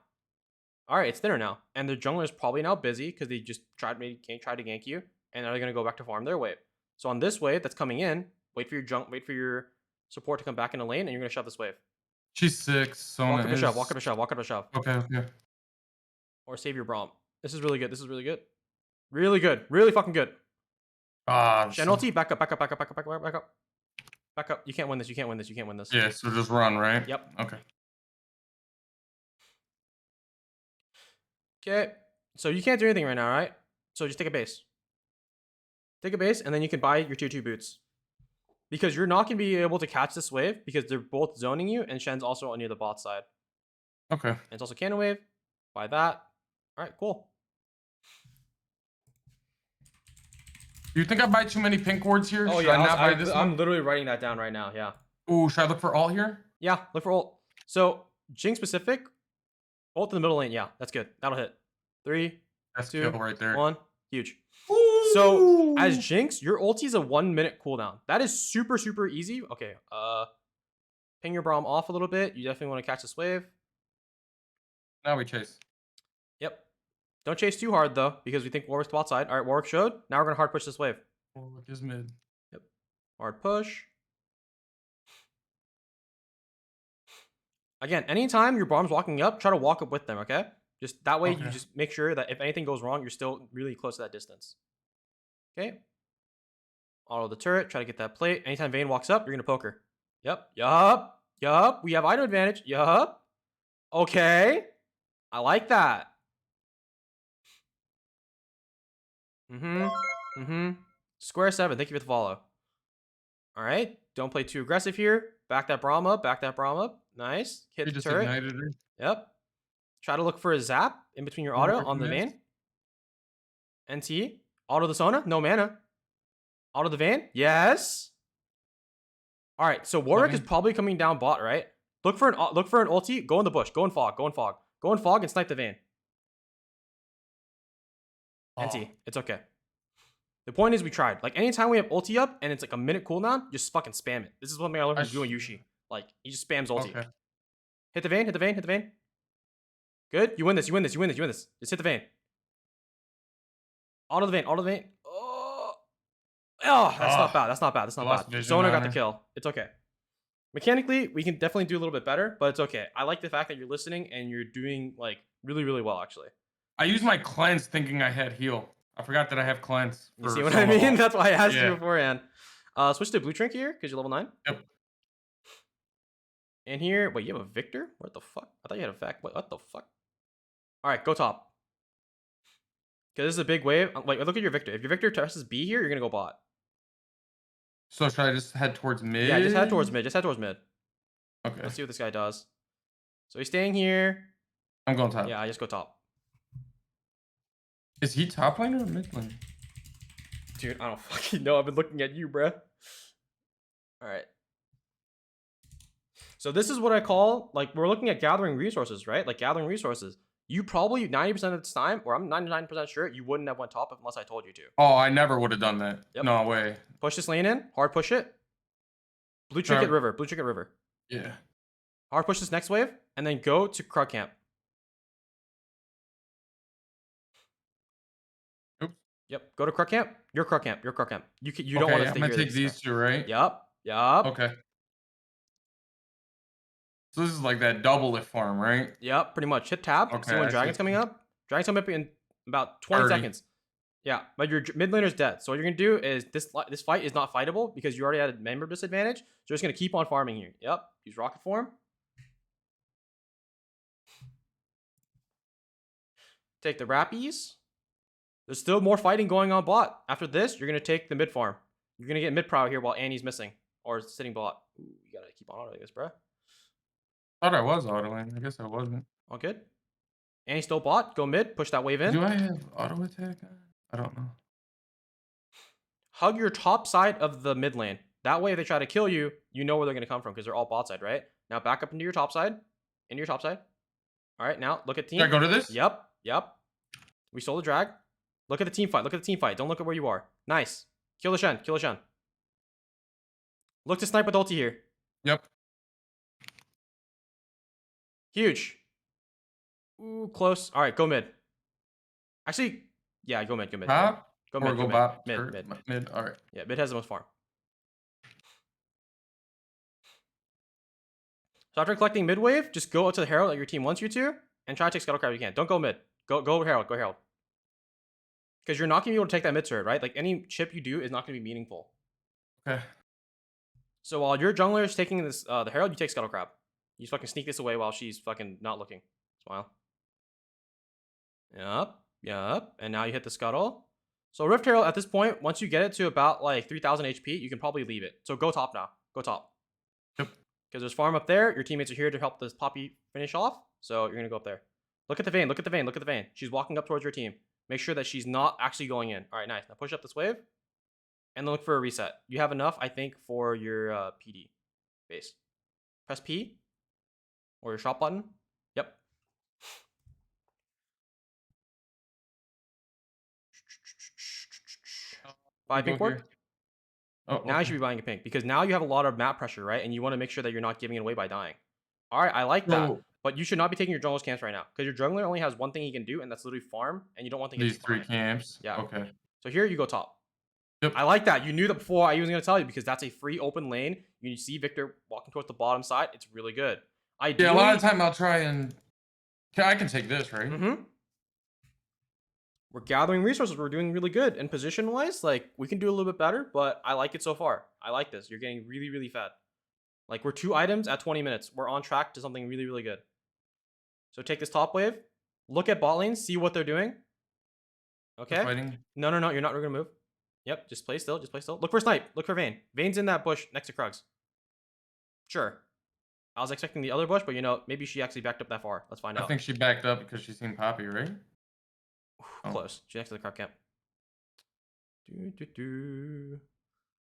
All right, it's thinner now. And the jungler is probably now busy because they just tried to gank you. And now they're going to go back to farm their wave. So on this wave that's coming in, wait for your support to come back in the lane, and you're going to shove this wave. She's 6. So Walk up a shove, walk up a shove, walk up a shove. Okay. Or save your Braum. This is really good. This is really good. Really good. Really fucking good. Shen ulti, back up. Back up. You can't win this. You can't win this. You can't win this. Yeah, so just run, right? Yep. Okay. Okay. So you can't do anything right now, right? So just take a base. Take a base, and then you can buy your tier 2 boots. Because you're not going to be able to catch this wave because they're both zoning you, and Shen's also near the bot side. Okay. And it's also cannon wave. Buy that. All right, cool. Do you think I buy too many pink wards here? Oh, should yeah. I not buy this I'm one? literally writing that down right now. Yeah. Ooh, should I look for ult here? Yeah, look for ult. So, Jinx specific, ult in the middle lane. Yeah, that's good. That'll hit. 3, That's 2, kill right there. 1. Huge. Ooh. So, as Jinx, your ulti is a 1-minute cooldown. That is super, super easy. Okay, ping your Braum off a little bit. You definitely want to catch this wave. Now we chase. Yep. Don't chase too hard, though, because we think Warwick's bot side. All right, Warwick showed. Now we're going to hard push this wave. Warwick is mid. Yep. Hard push. Again, anytime your Braum's walking up, try to walk up with them, okay? Just that way, you just make sure that if anything goes wrong, you're still really close to that distance. Okay. Auto the turret. Try to get that plate. Anytime Vayne walks up, you're going to poke her. Yep. We have item advantage. Yup. Okay. I like that. Square 7. Thank you for the follow. All right. Don't play too aggressive here. Back that Braum up. Nice. Hit the turret. Ignited her. Yep. Try to look for a zap in between your auto on the Vayne. NT. Auto the Sona. No mana. Auto the Vayne. Yes. All right. So Warwick is probably coming down bot, right? Look for an ulti. Go in the bush. Go in fog and snipe the Vayne. NT. It's okay. The point is we tried. Like anytime we have ulti up and it's like a minute cooldown, just fucking spam it. This is something I learned from doing Yushi. Like he just spams ulti. Okay. Hit the Vayne. Good. You win this. Just hit the Vayne. Auto the Vayne. Oh, that's not bad. Zona got the kill. It's okay. Mechanically, we can definitely do a little bit better, but it's okay. I like the fact that you're listening and you're doing like really, really well, actually. I used my cleanse thinking I had heal. I forgot that I have cleanse. You see what I mean? That's why I asked you beforehand. Switch to blue trinket here because you're level 9. Yep. And here, wait, you have a Victor? What the fuck? I thought you had a Vac. What the fuck? All right, go top. Because this is a big wave. Like, look at your Victor. If your Victor presses B here, you're gonna go bot. So should I just head towards mid? Yeah, just head towards mid. Okay. Let's see what this guy does. So he's staying here. I'm going top. Yeah, I just go top. Is he top lane or mid lane? Dude, I don't fucking know. I've been looking at you, bruh. All right. So this is what I call, like, we're looking at gathering resources, right? Like, gathering resources. You probably, 90% of the time, or I'm 99% sure, you wouldn't have went top unless I told you to. Oh, I never would have done that. Yep. No way. Push this lane in. Hard push it. Blue trinket river. Yeah. Hard push this next wave, and then go to Krug camp. Oops. Yep. Go to Krug camp. Your Krug camp. You don't want to stay here. I'm gonna take these two, right? Yup. Okay. So this is like that double lift farm, right? Yep, pretty much. Hit tab. Okay, See when Dragon's coming up? Dragon's coming up in about 20 seconds. Yeah, but your mid laner's dead. So what you're gonna do is this fight is not fightable because you already had a member disadvantage. So you're just gonna keep on farming here. Yep. Use rocket form. Take the Rappies. There's still more fighting going on bot. After this, you're gonna take the mid farm. You're gonna get mid prow here while Annie's missing or sitting bot. Ooh, you gotta keep on autoing this, bro. Thought I was autoing. I guess I wasn't. All good. Annie still bot. Go mid. Push that wave in. Do I have auto attack? I don't know. Hug your top side of the mid lane. That way, if they try to kill you, you know where they're gonna come from because they're all bot side, right? Now back up into your top side. Into your top side. All right, now look at team. Can I go to this? Yep. We stole the drag. Look at the team fight. Look at the team fight. Don't look at where you are. Nice. Kill the Shen. Kill the Shen. Look to snipe with ulti here. Yep. Huge. Ooh, close. All right, go mid. Actually, yeah, go mid. Go mid. Bop? Go Or mid. go Go bop? mid. Or mid. All right. Yeah, mid has the most farm. So after collecting mid wave, just go out to the Herald that your team wants you to, and try to take Scuttle Crab if you can. Don't go mid. Go Herald. Go Herald. Because you're not gonna be able to take that mid turret, right? Like any chip you do is not gonna be meaningful. Okay. So while your jungler is taking this, the Herald, you take Scuttle Crab. You just fucking sneak this away while she's fucking not looking. Smile. Yep. And now you hit the Scuttle. So Rift Herald at this point, once you get it to about like 3,000 HP, you can probably leave it. So go top now. Go top. Yep. Because there's farm up there. Your teammates are here to help this Poppy finish off. So you're gonna go up there. Look at the vein. Look at the vein. Look at the vein. She's walking up towards your team. Make sure that she's not actually going in. All right, nice. Now push up this wave. And then look for a reset. You have enough, I think, for your PD base. Press P. Or your shop button. Yep. Buy a pink ward. Oh, now you should be buying a pink because now you have a lot of map pressure, right? And you want to make sure that you're not giving it away by dying. All right, I like that. But you should not be taking your jungler's camps right now because your jungler only has one thing he can do, and that's literally farm. And you don't want these 3 camps. Yeah. Okay. So here you go top. Yep. I like that. You knew that before I was going to tell you because that's a free open lane. You see Victor walking towards the bottom side. It's really good. Yeah, a lot of time I'll try and... I can take this, right? Mm-hmm. We're gathering resources. We're doing really good. And position-wise, like, we can do a little bit better, but I like it so far. I like this. You're getting really, really fed. Like, we're 2 items at 20 minutes. We're on track to something really, really good. So take this top wave. Look at bot lanes. See what they're doing. Okay? No. You're not going to move. Yep. Just play still. Look for snipe. Look for Vayne. Vayne's in that bush next to Krugs. Sure. I was expecting the other bush, but you know, maybe she actually backed up that far. Let's find out. I think she backed up because she's seen Poppy, right? Close. She's next to the crab camp.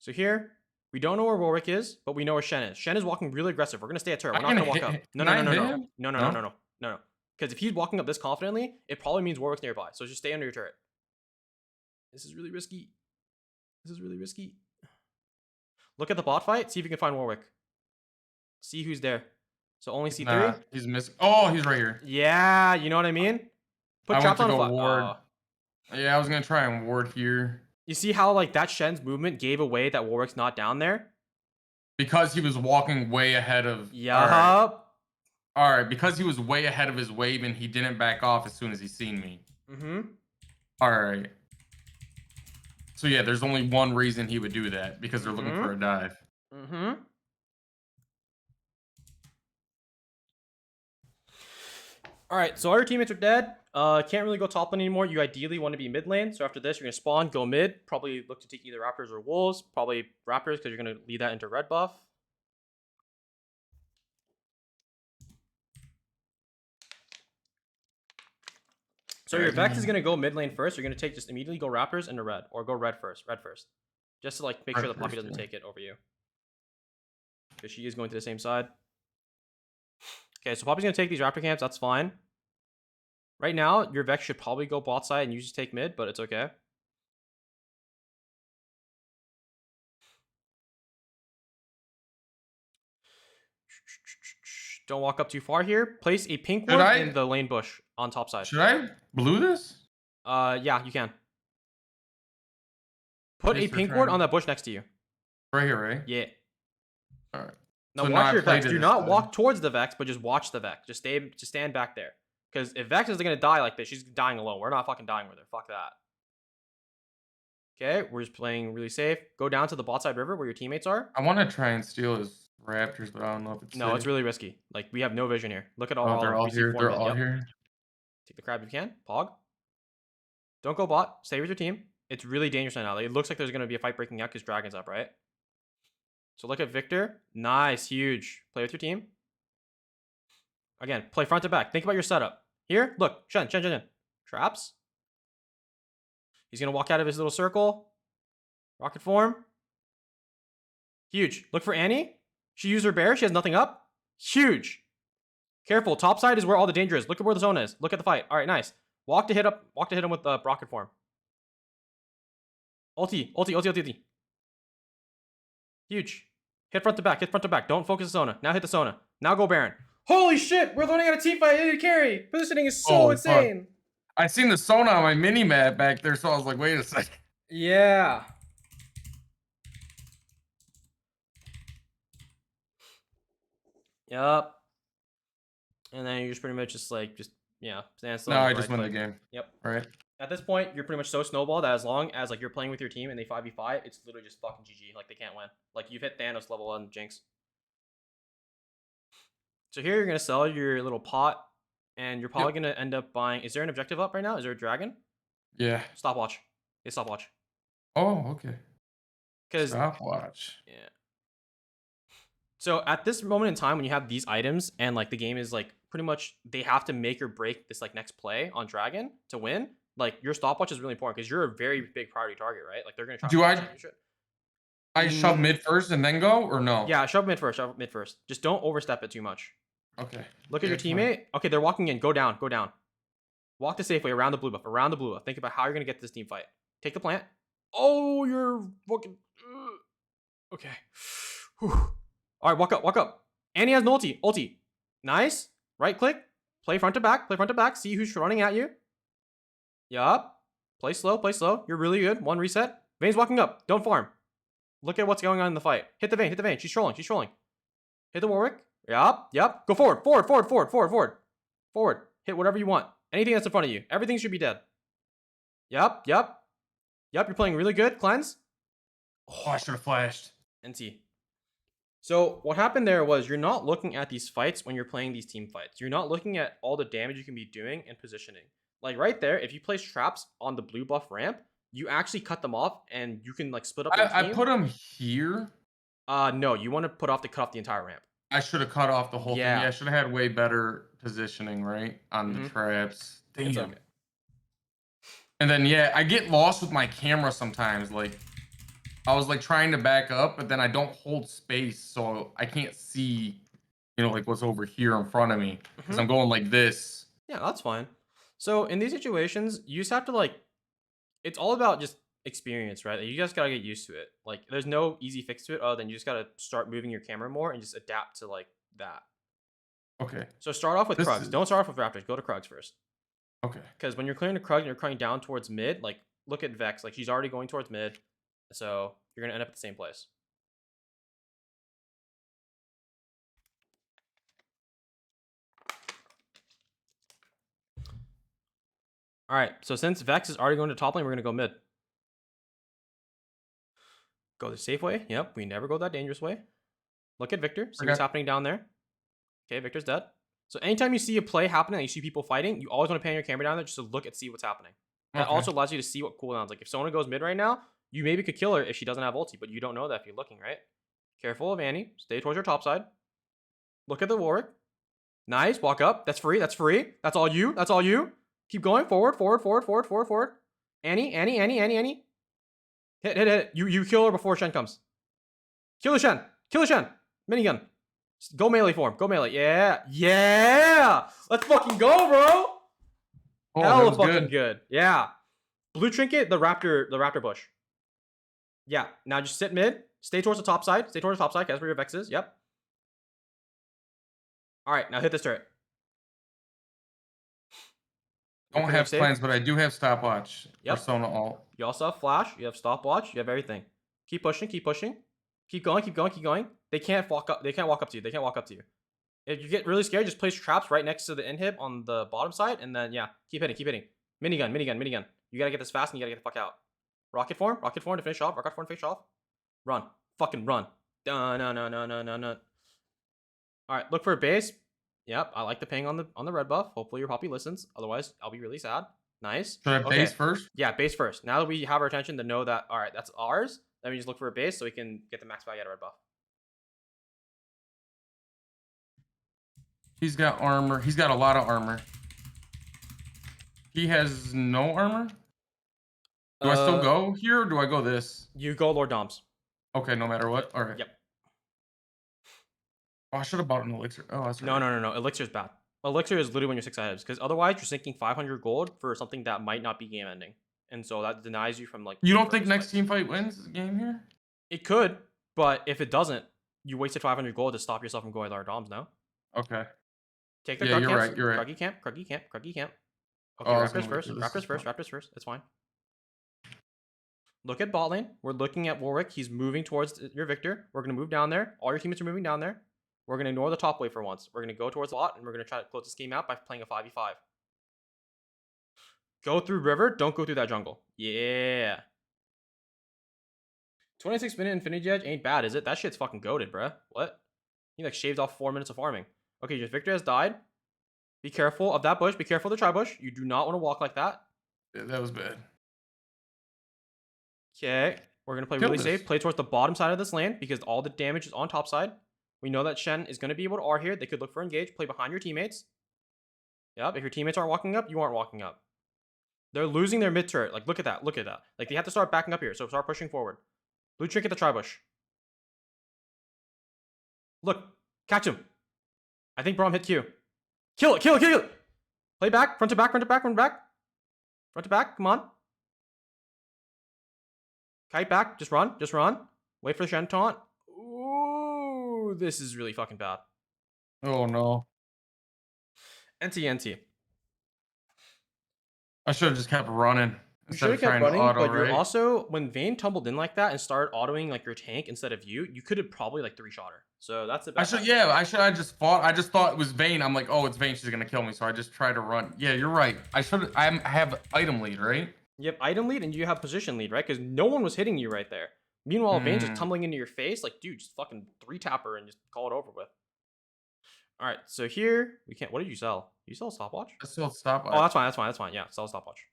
So here, we don't know where Warwick is, but we know where Shen is. Shen is walking really aggressive. We're going to stay at turret. We're not going to walk up. No. Because if he's walking up this confidently, it probably means Warwick's nearby. So just stay under your turret. This is really risky. Look at the bot fight. See if you can find Warwick. See who's there. So only C3. Nah, he's missing. Oh, he's right here. Yeah, you know what I mean? Put traps on ward. Yeah, I was going to try and ward here. You see how like that Shen's movement gave away that Warwick's not down there? Because he was walking way ahead of... Yup. All right, because he was way ahead of his wave and he didn't back off as soon as he seen me. Mm-hmm. All right. So yeah, there's only one reason he would do that, because they're looking for a dive. Mm-hmm. All right, so all your teammates are dead. Can't really go top lane anymore. You ideally want to be mid lane. So after this, you're going to spawn, go mid. Probably look to take either Raptors or Wolves. Probably Raptors because you're going to lead that into red buff. So your Vex is going to go mid lane first. You're going to take just immediately go Raptors into red. Or go red first. Just to like make sure the Poppy doesn't take it over you. Because she is going to the same side. Okay, so Poppy's going to take these Raptor camps. That's fine. Right now, your Vex should probably go bot side and you just take mid, but it's okay. Don't walk up too far here. Place a pink ward in the lane bush on top side. Should I blue this? Yeah, you can. Put a pink ward on that bush next to you. Right here, right? Yeah. All right. Now so watch your Vex. Do not walk towards the Vex, but just watch the Vex. Just stand back there. Because if Vex is gonna die like this, she's dying alone. We're not fucking dying with her. Fuck that. Okay, we're just playing really safe. Go down to the bot side river where your teammates are. I want to try and steal his raptors, but I don't know if it's No, it's safe. really risky. Like, we have no vision here. Look at all Oh, of they're them. all We see here. 4 They're mid. all Yep. here. Take the crab if you can. Pog. Don't go bot. Stay with your team. It's really dangerous right now. Like, it looks like there's going to be a fight breaking out because Dragon's up, right? So look at Victor. Nice. Huge. Play with your team. Again, play front to back. Think about your setup. Here, look. Shen. Traps. He's going to walk out of his little circle. Rocket form. Huge. Look for Annie. She used her bear. She has nothing up. Huge. Careful. Top side is where all the danger is. Look at where the zone is. Look at the fight. All right, nice. Walk to hit him with the rocket form. Ulti. Huge. Hit front to back. Don't focus the Sona. Now hit the Sona. Now go Baron. Holy shit! We're learning how to team fight. AD carry. Positioning is so insane. Fuck. I seen the Sona on my mini map back there, so I was like, wait a second. Yeah. Yup. And then you just pretty much stand still. No, I just win the game. Yep. All right. At this point, you're pretty much so snowballed that as long as like you're playing with your team and they 5v5, it's literally just fucking GG. Like, they can't win. Like, you've hit Thanos level on Jinx. So here you're gonna sell your little pot, and you're probably gonna end up buying. Is there an objective up right now? Is there a dragon? Yeah. Stopwatch. It's stopwatch. Oh, okay. Because stopwatch. Yeah. So at this moment in time, when you have these items and like the game is like pretty much they have to make or break this like next play on dragon to win. Like, your stopwatch is really important because you're a very big priority target, right? Like, they're gonna try. I shove mid first and then go, or no? Yeah, shove mid first. Just don't overstep it too much. Okay. Look at your teammate. Fine. Okay, they're walking in. Go down. Walk the safe way around the blue buff. Think about how you're gonna get this team fight. Take the plant. Oh, you're fucking. Okay. Whew. All right, walk up. Annie has an ulti. Nice. Right click. Play front to back. See who's running at you. Yup. Play slow. You're really good. One reset. Vayne's walking up. Don't farm. Look at what's going on in the fight. Hit the Vayne. She's trolling. Hit the Warwick. Yup. Go forward. Hit whatever you want. Anything that's in front of you. Everything should be dead. Yup. You're playing really good. Cleanse. Oh, I should have flashed. NT. So what happened there was you're not looking at these fights when you're playing these team fights. You're not looking at all the damage you can be doing and positioning. Like, right there, if you place traps on the blue buff ramp, you actually cut them off and you can like split up your team. I put them here. No, you want to cut off the entire ramp. I should have cut off the whole thing. Yeah, I should have had way better positioning, right? On the traps. Damn. Okay. And then I get lost with my camera sometimes. Like, I was like trying to back up, but then I don't hold space, so I can't see, like what's over here in front of me because I'm going like this. Yeah, that's fine. So in these situations, you just have to like, it's all about just experience, right? Like, you just gotta get used to it. Like, there's no easy fix to it other than you just gotta start moving your camera more and just adapt to like that. Okay. So start off with Krugs. Don't start off with Raptors. Go to Krugs first. Okay. Because when you're clearing the Krug and you're cutting down towards mid, like, look at Vex. Like, she's already going towards mid. So you're gonna end up at the same place. All right. So since Vex is already going to top lane, we're gonna go mid. Go the safe way. Yep. We never go that dangerous way. Look at Victor. See what's happening down there. Okay, Victor's dead. So anytime you see a play happening and you see people fighting, you always want to pan your camera down there just to look and see what's happening. That also allows you to see what cooldowns. Like, if Sona goes mid right now, you maybe could kill her if she doesn't have ulti, but you don't know that if you're looking, right? Careful of Annie. Stay towards your top side. Look at the Warwick. Nice. Walk up. That's free. That's all you. Keep going. Forward. Annie. Hit. You kill her before Shen comes. Kill the Shen. Minigun. Go melee form. Yeah. Let's fucking go, bro. Oh, hella fucking good. Yeah. Blue trinket, the raptor bush. Yeah. Now just sit mid. Stay towards the top side. That's where your Vex is. Yep. All right. Now hit this turret. Don't have plans, but I do have stopwatch. Yep. Persona alt. You also have flash. You have stopwatch. You have everything. Keep pushing. Keep going. They can't walk up to you. If you get really scared, just place traps right next to the inhib on the bottom side, and then keep hitting. Minigun. You gotta get this fast, and you gotta get the fuck out. Rocket form to finish off. Rocket form to finish off. Run. Fucking run. No. All right, look for a base. Yep, I like the ping on the red buff. Hopefully your Poppy listens. Otherwise, I'll be really sad. Nice. Should I base first? Yeah, base first. Now that we have our attention to know that, all right, that's ours, then we just look for a base so we can get the max value out of red buff. He's got armor. He's got a lot of armor. He has no armor? Do I still go here or do I go this? You go Lord Doms. Okay, no matter what. All right. Yep. Oh, I should have bought an elixir. Oh, that's right. No. Elixir's bad. Elixir is literally when you're 6 items, because otherwise you're sinking 500 gold for something that might not be game ending, and so that denies you from like. You don't think next team fight wins the game here? It could, but if it doesn't, you wasted 500 gold to stop yourself from going Lord Doms now. Okay. Take the you're right. You're right. Kruggy camp. Okay, Raptors first. It's fine. Look at bot lane. We're looking at Warwick. He's moving towards your Victor. We're going to move down there. All your teammates are moving down there. We're going to ignore the top wave for once. We're going to go towards the bot, and we're going to try to close this game out by playing a 5v5. Go through river. Don't go through that jungle. Yeah. 26-minute Infinity Edge ain't bad, is it? That shit's fucking goated, bruh. What? He like shaved off 4 minutes of farming. Okay, your Victor has died. Be careful of that bush. Be careful of the tri-bush. You do not want to walk like that. Yeah, that was bad. Okay, we're going to play really safe. Play towards the bottom side of this lane because all the damage is on top side. We know that Shen is going to be able to R here. They could look for engage. Play behind your teammates. Yep, if your teammates aren't walking up, you aren't walking up. They're losing their mid turret. Like, look at that. Like, they have to start backing up here. So start pushing forward. Blue trinket the tri-bush. Look, catch him. I think Braum hit Q. Kill it. Play back, front to back. Come on. Kite back, just run. Wait for the Shen taunt. Ooh, this is really fucking bad. Oh no. NT. I should have just kept running. You should have kept running, but you're also, when Vayne tumbled in like that and started autoing like your tank instead of you could have probably like 3-shot her. So that's the best. I just fought. I just thought it was Vayne. I'm like, oh, it's Vayne. She's gonna kill me. So I just tried to run. Yeah, you're right. I have item lead, right? You have item lead and you have position lead, right? Because no one was hitting you right there. Meanwhile, Vayne's just tumbling into your face. Like, dude, just fucking 3-tap her and just call it over with. All right, so here we can't. What did you sell? You sell a stopwatch? I still stopwatch. Oh, that's fine. Yeah, sell a stopwatch.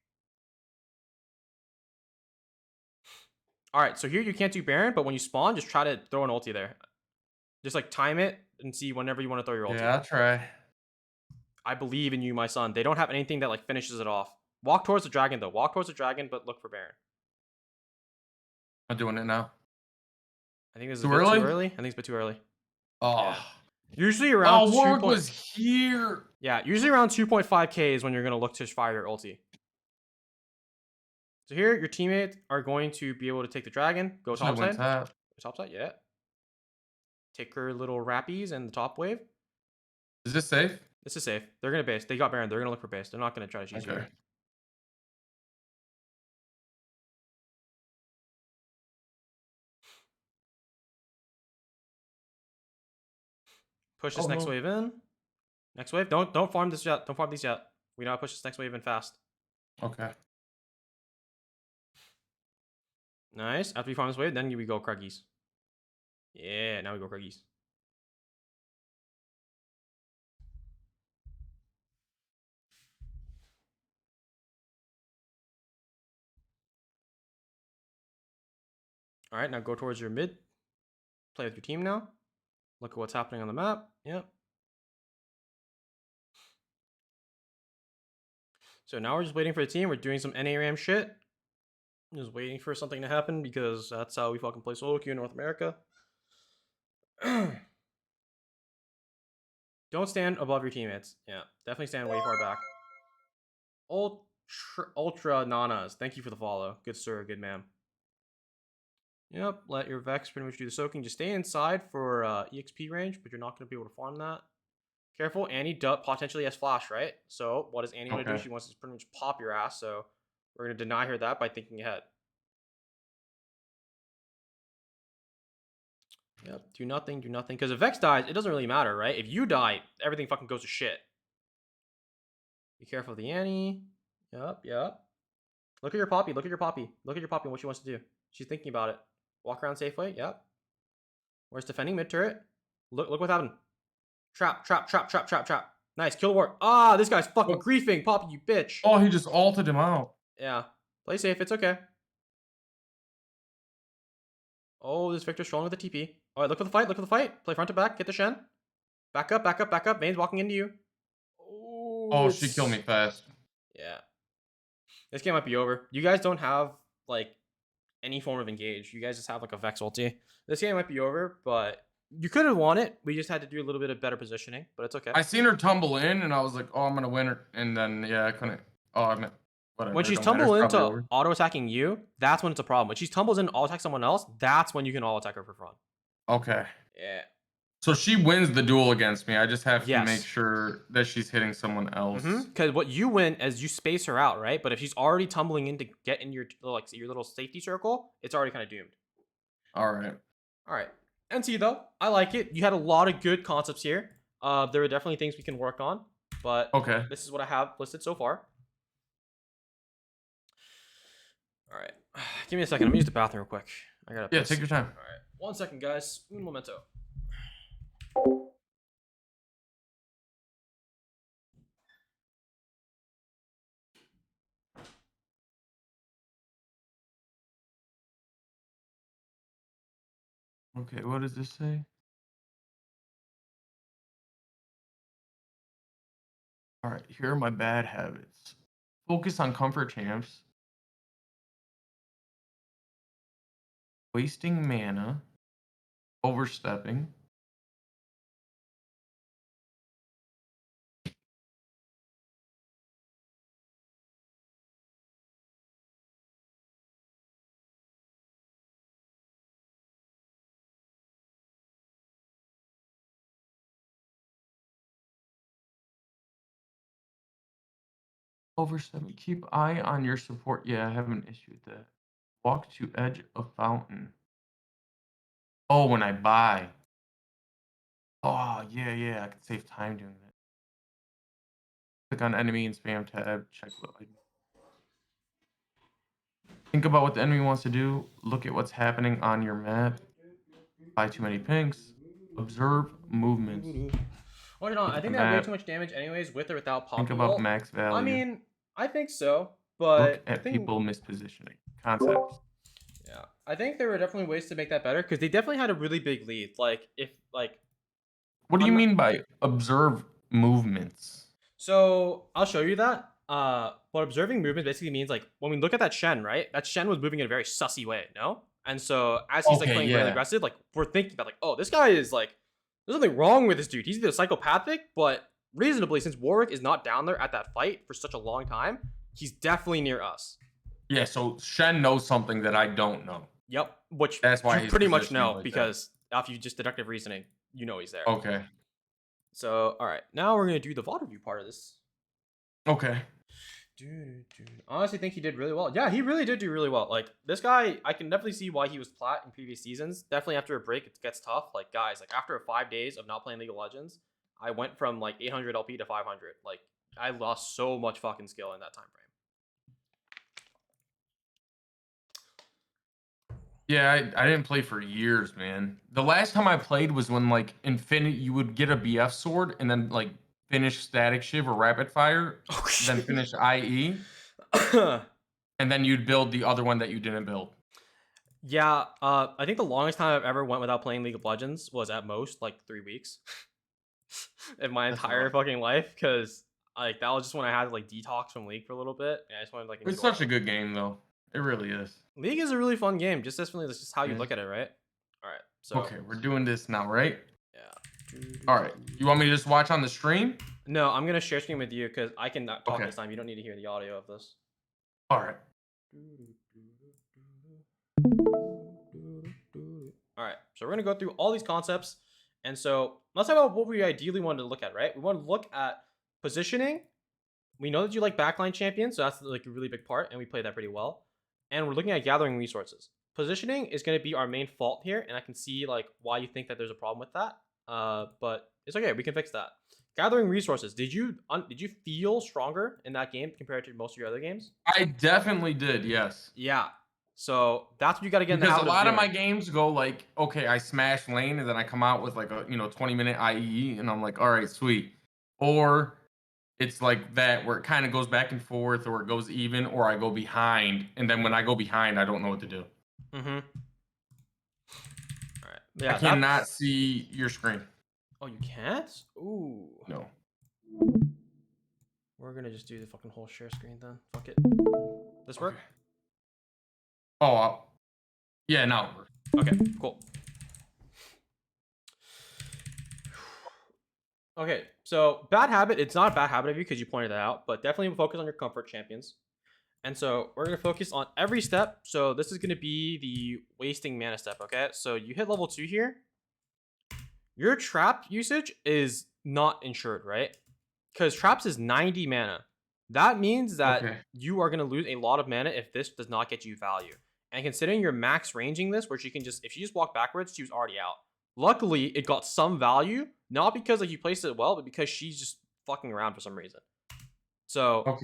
All right, so here you can't do Baron, but when you spawn, just try to throw an ulti there. Just like time it and see whenever you want to throw your ulti. Yeah, I'll try. I believe in you, my son. They don't have anything that like finishes it off. Walk towards the dragon though. But look for Baron. I'm doing it now. I think this is a bit too early. I think it's a bit too early. Oh. Yeah. Usually around. Warwick was here. Yeah, usually around 2.5k is when you're gonna look to fire your ulti. So here, your teammates are going to be able to take the dragon, go topside. Topside, yeah. Take her little rappies and the top wave. Is this safe? This is safe. They're gonna base. They got Baron. They're gonna look for base. They're not gonna try to cheese you. Push this next wave in. Next wave. Don't farm this yet. Don't farm these yet. We know how to push this next wave in fast. Okay. Nice. After we farm this wave, then we go Kruggies. Yeah, now we go Kruggies. All right, now go towards your mid. Play with your team now. Look at what's happening on the map. Yep. So now we're just waiting for the team. We're doing some NARAM shit. Just waiting for something to happen because that's how we fucking play solo queue in North America. Don't stand above your teammates. Yeah, definitely stand way far back. Ultra Nanas, thank you for the follow. Good sir, good ma'am. Yep, let your Vex pretty much do the soaking. Just stay inside for EXP range, but you're not going to be able to farm that. Careful, Annie potentially has flash, right? So what does Annie want to do? She wants to pretty much pop your ass, so we're going to deny her that by thinking ahead. Yep, do nothing. Because if Vex dies, it doesn't really matter, right? If you die, everything fucking goes to shit. Be careful of the Annie. Yep. Look at your Poppy. Look at your Poppy. Look at your Poppy and what she wants to do. She's thinking about it. Walk around safely. Yep. Where's defending mid turret? Look what's happening. Trap, trap, trap, trap, trap, trap. Nice. Kill the ward. Ah, this guy's fucking griefing. Poppy, you bitch. Oh, he just ulted him out. Yeah. Play safe. It's okay. Oh, this Victor's strolling with the TP. All right, look for the fight. Look for the fight. Play front to back. Get the Shen. Back up, back up, back up. Vayne's walking into you. Oh, she killed me fast. Yeah. This game might be over. You guys don't have, like, any form of engage. You guys just have, like, a Vex ulti. This game might be over, but you could have won it. We just had to do a little bit of better positioning, but it's okay. I seen her tumble in, and I was like, oh, I'm going to win her. And then, yeah, I couldn't. Oh, I meant, whatever. When she's tumbled into auto-attacking you, that's when it's a problem. When she tumbles in auto-attack someone else, that's when you can auto-attack her for fun. Okay. Yeah. So she wins the duel against me. I just have to make sure that she's hitting someone else. Because what you win is you space her out, right? But if she's already tumbling in to get in your little safety circle, it's already kind of doomed. All right. NC though, I like it. You had a lot of good concepts here. There are definitely things we can work on, but this is what I have listed so far. All right. Give me a second. I'm gonna use the bathroom real quick. I gotta. Yeah, take your time. All right. 1 second, guys. Un momento. Okay, what does this say? All right, here are my bad habits. Focus on comfort champs. Wasting mana. Overstepping. Overstepping. Keep eye on your support. Yeah, I have an issue with that. Walk to edge of fountain. Oh, when I buy. Oh, yeah. I can save time doing that. Click on enemy and spam tab. Check what I think about what the enemy wants to do. Look at what's happening on your map. Buy too many pinks. Observe movements. Well, you know, I think they have way too much damage anyways, with or without Poppy. Think about max value. I mean, I think so, but look at people mispositioning concepts. Yeah, I think there were definitely ways to make that better because they definitely had a really big lead. What do you mean by observe movements? So I'll show you that. What observing movements basically means, like, when we look at that Shen, right? That Shen was moving in a very sussy way, no? And so as he's like playing really aggressive, like, we're thinking about, like, oh, this guy is like, there's something wrong with this dude. He's either psychopathic, but reasonably, since Warwick is not down there at that fight for such a long time, he's definitely near us. Yeah, so Shen knows something that I don't know. Yep, which that's why you pretty much know, like, because after you just deductive reasoning, you know he's there. Okay. So, all right, now we're gonna do the VOD review part of this. Okay. Honestly, think he did really well. Yeah, he really did do really well. Like, this guy, I can definitely see why he was plat in previous seasons. Definitely after a break, it gets tough. Like, guys, like, after 5 days of not playing League of Legends, I went from like 800 LP to 500. Like, I lost so much fucking skill in that time frame. Yeah, I didn't play for years, man. The last time I played was when, like, Infinity, you would get a BF sword and then, like, finish Static Shiv or Rapid Fire, then finish IE, and then you'd build the other one that you didn't build. Yeah, I think the longest time I've ever went without playing League of Legends was at most, like, 3 weeks. In my entire fucking life, because, like, that was just when I had to, like, detox from League for a little bit. And I just wanted to, like, it's such a good game, though. It really is. League is a really fun game. Just definitely, that's just how you look at it, right? All right. So okay, we're doing this now, right? Yeah. All right. You want me to just watch on the stream? No, I'm gonna share screen with you because I can talk this time. You don't need to hear the audio of this. All right. All right. So we're gonna go through all these concepts, and so let's talk about what we ideally wanted to look at. Right? We want to look at positioning. We know that you like backline champions, so that's like a really big part, and we played that pretty well. And we're looking at gathering resources. Positioning is going to be our main fault here, and I can see like why you think that there's a problem with that. But it's okay, we can fix that. gathering resources. Did you feel stronger in that game compared to most of your other games? I definitely did, yes. Yeah. So that's what you got to get in the Because a habit of lot of doing. my games go like, okay, I smash lane and then I come out with like a 20-minute IE and I'm like, all right, sweet. Or it's like that where it kind of goes back and forth or it goes even or I go behind. And then when I go behind, I don't know what to do. Mm-hmm. All right. I Yeah, cannot see your screen. Oh, you can't? Ooh. No. We're gonna just do the fucking whole share screen then. Fuck it. This work? Okay. Oh, yeah, now it works. Okay, cool. Okay, so bad habit. It's not a bad habit of you because you pointed that out, but definitely focus on your comfort champions. And so we're gonna focus on every step. So this is gonna be the wasting mana step. Okay, so you hit level 2 here. Your trap usage is not insured, right? Because traps is 90 mana. That means that you are gonna lose a lot of mana if this does not get you value. And considering you're max ranging this, where she can just, if she just walked backwards, she was already out. Luckily, it got some value, not because like you placed it well, but because she's just fucking around for some reason. So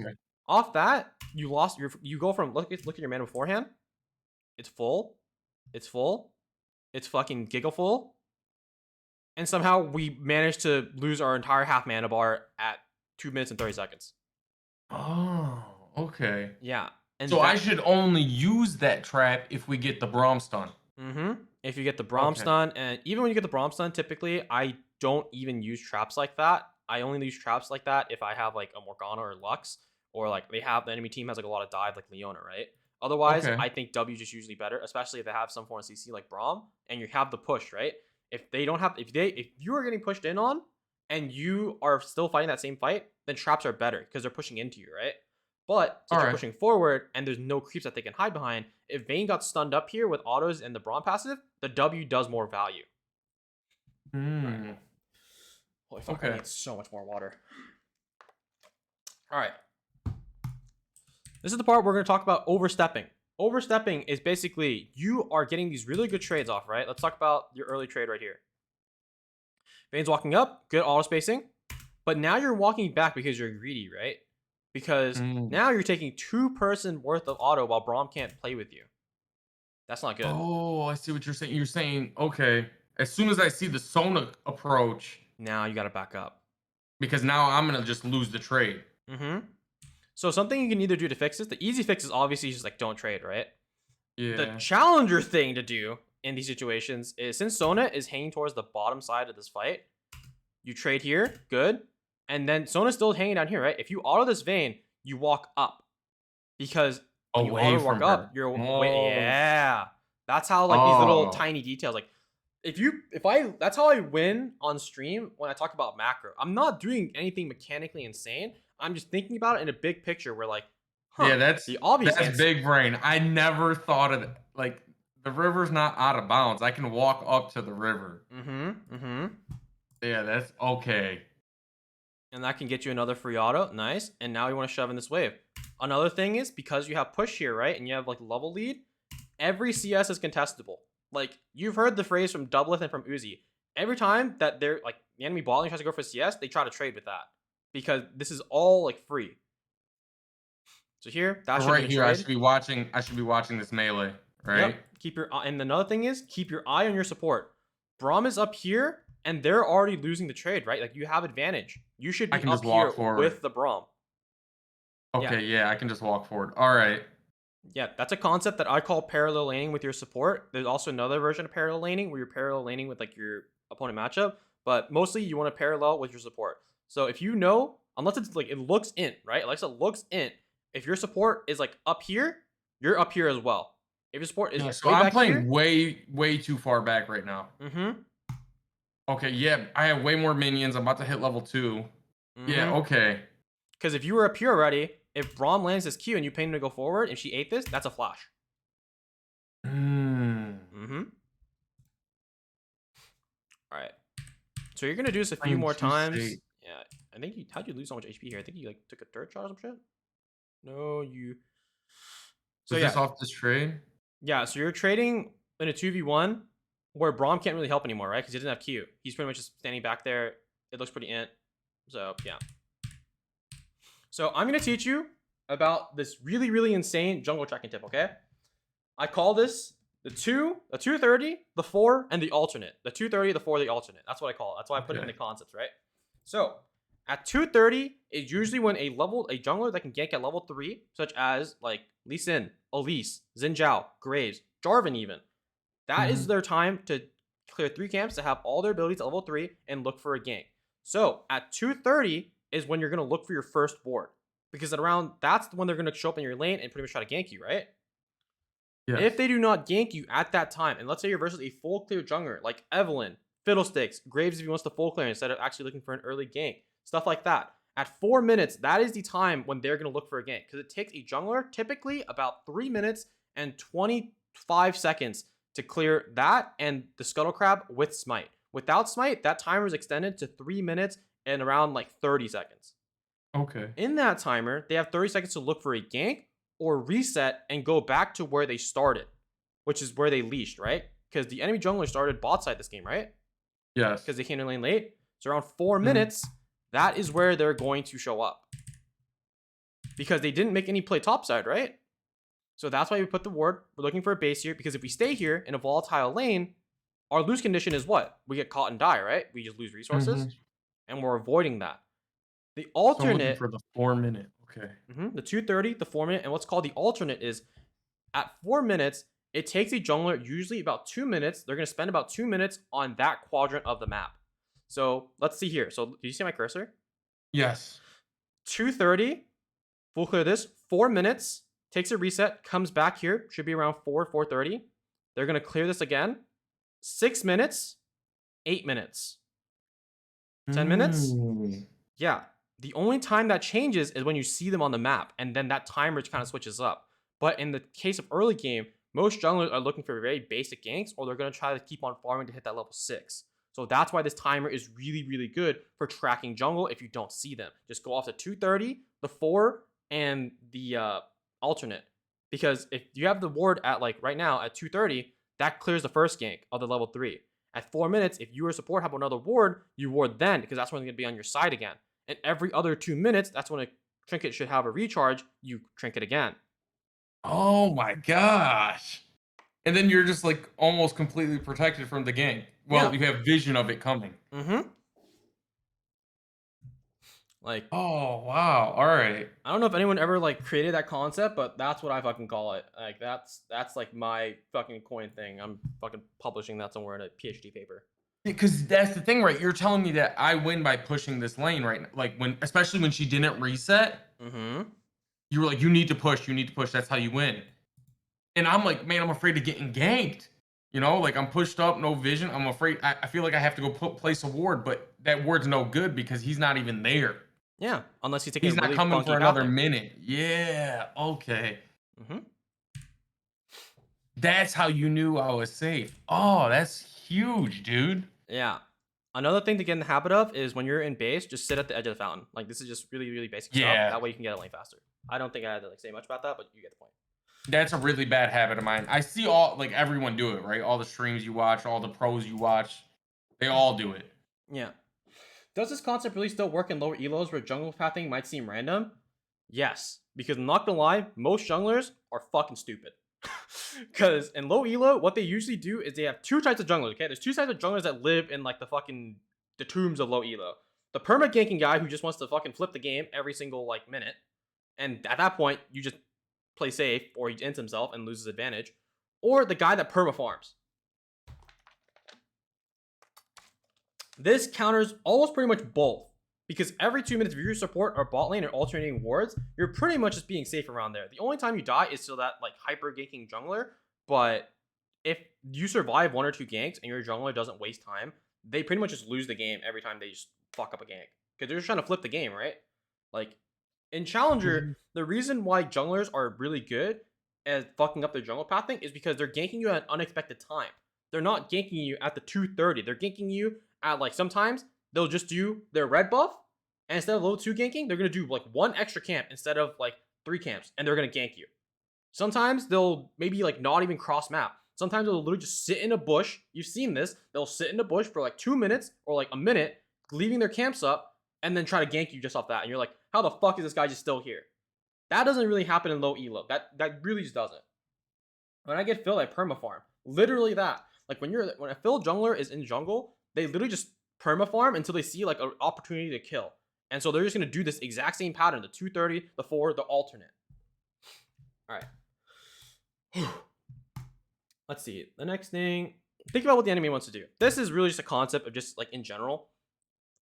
off that, you lost your. You go from look at your mana beforehand. It's full. It's full. It's fucking giga full. And somehow we managed to lose our entire half mana bar at 2 minutes and 30 seconds. Oh, okay. Yeah. And so I should only use that trap if we get the Braum stun. If you get the Braum stun, and even when you get the Braum stun, typically I don't even use traps like that. I only use traps like that if I have like a Morgana or Lux, or like the enemy team has like a lot of dive like Leona, right? Otherwise, I think W is just usually better, especially if they have some form of CC like Braum, and you have the push, right? If they don't have, if you are getting pushed in on, and you are still fighting that same fight, then traps are better because they're pushing into you, right? But since they're pushing forward and there's no creeps that they can hide behind, if Vayne got stunned up here with autos and the Braum passive, the W does more value. Right. Holy fuck, I need so much more water. All right. This is the part we're going to talk about overstepping. Overstepping is basically you are getting these really good trades off, right? Let's talk about your early trade right here. Vayne's walking up, good auto spacing. But now you're walking back because you're greedy, right? Because now you're taking 2-person worth of auto while Braum can't play with you. That's not good. Oh, I see what you're saying. You're saying, okay, as soon as I see the Sona approach, now you got to back up. Because now I'm going to just lose the trade. So something you can either do to fix this, the easy fix is obviously just like don't trade, right? Yeah. The challenger thing to do in these situations is since Sona is hanging towards the bottom side of this fight, you trade here, good. And then Sona's still hanging down here, right? If you auto this Vayne, you walk up. Because when you auto walk up, you're yeah. That's how like these little tiny details, like that's how I win on stream when I talk about macro. I'm not doing anything mechanically insane. I'm just thinking about it in a big picture where like, yeah, that's big brain. I never thought of it. Like the river's not out of bounds. I can walk up to the river. Yeah, that's okay. And that can get you another free auto. Nice. And now you want to shove in this wave. Another thing is because you have push here, right? And you have like level lead, every CS is contestable. Like you've heard the phrase from Doubleth and from Uzi. Every time that they're like the enemy bot lane tries to go for CS, they try to trade with that. Because this is all like free. So here, that's right here. I should be watching this melee, right? Yep. Keep your eye. And another thing is keep your eye on your support. Braum is up here, and they're already losing the trade, right? Like you have advantage. You should be up here with the Braum. Okay, yeah, I can just walk forward. All right. Yeah, that's a concept that I call parallel laning with your support. There's also another version of parallel laning where you're parallel laning with like your opponent matchup, but mostly you want to parallel with your support. So if you know, unless it's like it looks in, right? Like it looks in. If your support is like up here, you're up here as well. If your support is so I'm playing way too far back right now. Okay, yeah, I have way more minions. I'm about to hit level 2. Yeah, okay. Because if you were up here already, if Braum lands this Q and you ping him to go forward, if she ate this, that's a flash. All right. So you're gonna do this a few more times. Yeah, I think how'd you lose so much HP here? I think you like took a third shot or some shit. No, you. So yeah, off this trade. Yeah, so you're trading in a 2v1 where Braum can't really help anymore, right? Because he doesn't have Q. He's pretty much just standing back there. It looks pretty int. So yeah. So I'm gonna teach you about this really, really insane jungle tracking tip, okay? I call this the 230, the 4, and the alternate. The 230, the 4, the alternate. That's what I call it. That's why I put it in the concepts, right? So at 230 is usually when a jungler that can gank at level 3, such as like Lee Sin, Elise, Xin Zhao, Graves, Jarvan even. That is their time to clear 3 camps to have all their abilities at level 3 and look for a gank. So at 230 is when you're going to look for your first ward. Because that's when they're going to show up in your lane and pretty much try to gank you, right? Yes. If they do not gank you at that time, and let's say you're versus a full clear jungler like Evelynn, Fiddlesticks, Graves if he wants to full clear instead of actually looking for an early gank, stuff like that. At 4 minutes, that is the time when they're going to look for a gank. Because it takes a jungler typically about 3 minutes and 25 seconds to clear that and the Scuttle Crab with Smite. Without Smite, that timer is extended to 3 minutes and around like 30 seconds. Okay. In that timer, they have 30 seconds to look for a gank or reset and go back to where they started, which is where they leashed, right? Because the enemy jungler started bot side this game, right? Yes. Because they came in lane late. So around 4 minutes, that is where they're going to show up. Because they didn't make any play topside, right? So that's why we put the ward. We're looking for a base here because if we stay here in a volatile lane, our lose condition is what? We get caught and die, right? We just lose resources. And we're avoiding that. The alternate for the 4 minute. Okay. The 230, the 4 minute, and what's called the alternate is at 4 minutes, it takes a jungler usually about 2 minutes. They're going to spend about 2 minutes on that quadrant of the map. So let's see here. So do you see my cursor? Yes. 230, we'll clear this. 4 minutes, takes a reset, comes back here. Should be around 4:30. They're going to clear this again. 6 minutes, 8 minutes. 10 minutes? Yeah. The only time that changes is when you see them on the map, and then that timer kind of switches up. But in the case of early game, most junglers are looking for very basic ganks, or they're going to try to keep on farming to hit that level 6. So that's why this timer is really, really good for tracking jungle if you don't see them. Just go off the 230, the 4, and the alternate. Because if you have the ward at like right now at 230, that clears the first gank of the level 3. At 4 minutes, if you or support have another ward, you ward then, because that's when they're going to be on your side again. And every other 2 minutes, that's when a trinket should have a recharge, you trinket again. Oh my gosh. And then you're just like almost completely protected from the gank. Well, you have vision of it coming. Like, oh wow. All right. I don't know if anyone ever like created that concept, but that's what I fucking call it. Like that's like my fucking coin thing. I'm fucking publishing that somewhere in a PhD paper. Because that's the thing, right? You're telling me that I win by pushing this lane right now. Like especially when she didn't reset. You were like, you need to push. That's how you win. And I'm like, man, I'm afraid of getting ganked. You know, like I'm pushed up, no vision. I'm afraid. I feel like I have to go place a ward, but that ward's no good because he's not even there. Yeah, unless he's taking. He's not coming for another minute. Yeah. Okay. That's how you knew I was safe. Oh, that's huge, dude. Yeah. Another thing to get in the habit of is when you're in base, just sit at the edge of the fountain. Like this is just really, really basic stuff. That way you can get a lane faster. I don't think I had to like say much about that, but you get the point. That's a really bad habit of mine. I see everyone do it, right? All the streams you watch, all the pros you watch, they all do it. Yeah. Does this concept really still work in lower elos where jungle pathing might seem random? Yes, because I'm not gonna lie, most junglers are fucking stupid. Because in low elo, what they usually do is they have 2 types of junglers, okay? There's 2 types of junglers that live in like the tombs of low elo. The perma ganking guy who just wants to fucking flip the game every single like minute. And at that point, you just play safe or he ends himself and loses advantage. Or the guy that perma farms. This counters almost pretty much both. Because every 2 minutes, if you support or bot lane or alternating wards, you're pretty much just being safe around there. The only time you die is still that like hyper ganking jungler. But if you survive 1 or 2 ganks and your jungler doesn't waste time, they pretty much just lose the game every time they just fuck up a gank. Because they're just trying to flip the game, right? Like in Challenger, the reason why junglers are really good at fucking up their jungle pathing is because they're ganking you at an unexpected time. They're not ganking you at the 230. They're ganking you at like sometimes they'll just do their red buff, and instead of level 2 ganking, they're going to do like 1 extra camp instead of like 3 camps, and they're going to gank you. Sometimes they'll maybe like not even cross map. Sometimes they'll literally just sit in a bush. You've seen this. They'll sit in a bush for like 2 minutes or like a minute, leaving their camps up, and then try to gank you just off that. And you're like, how the fuck is this guy just still here? That doesn't really happen in low elo. That really just doesn't. When I get filled, I permafarm. Literally that. Like when a filled jungler is in jungle, they literally just permafarm until they see like an opportunity to kill. And so they're just gonna do this exact same pattern: the 230, the 4, the alternate. All right. Let's see. The next thing. Think about what the enemy wants to do. This is really just a concept of just like in general.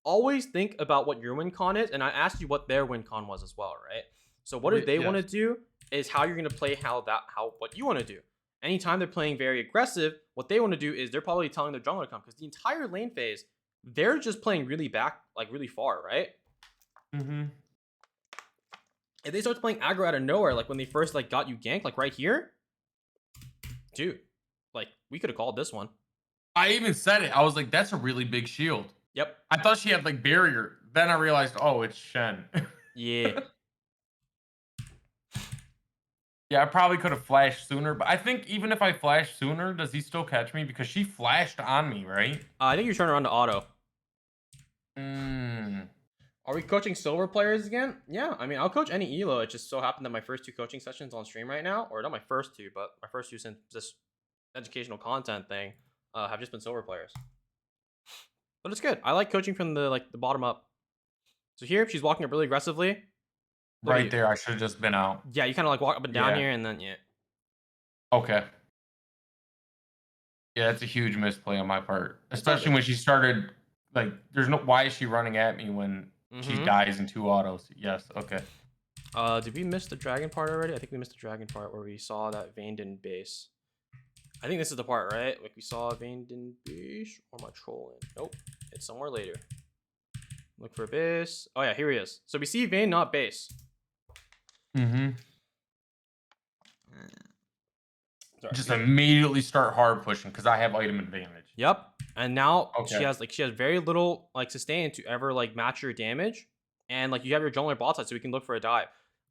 Always think about what your win con is, and I asked you what their win con was as well, right? So what do they want to do is how you're gonna play what you want to do. Anytime they're playing very aggressive, what they want to do is they're probably telling their jungler to come because the entire lane phase, they're just playing really back, like really far, right? Mm-hmm. If they start playing aggro out of nowhere, like when they first like got you ganked, like right here, dude, like we could have called this one. I even said it. I was like, that's a really big shield. Yep. I thought she had like barrier. Then I realized, oh, it's Shen. Yeah. Yeah, I probably could have flashed sooner, but I think even if I flash sooner, does he still catch me? Because she flashed on me, right? I think you turn around to auto. Hmm. Are we coaching silver players again? Yeah, I mean, I'll coach any elo. It just so happened that my first 2 coaching sessions on stream right now, or not my first 2, but my first 2 since this educational content thing, have just been silver players. But it's good. I like coaching from the bottom up. So here, she's walking up really aggressively. Right there, I should have just been out. Yeah, you kind of like walk up and down here, and then yeah. Okay. Yeah, that's a huge misplay on my part, especially when she started. Like, there's no. Why is she running at me when she dies in 2 autos? Yes. Okay. Did we miss the dragon part already? I think we missed the dragon part where we saw that Vayne didn't base. I think this is the part, right? Like we saw Vayne didn't base, or am I trolling? Nope, it's somewhere later. Look for base. Oh yeah, here he is. So we see Vayne not base. Mm-hmm. Just immediately start hard pushing because I have item advantage. Yep. And now she has very little like sustain to ever like match your damage. And like you have your jungler bot side, so we can look for a dive.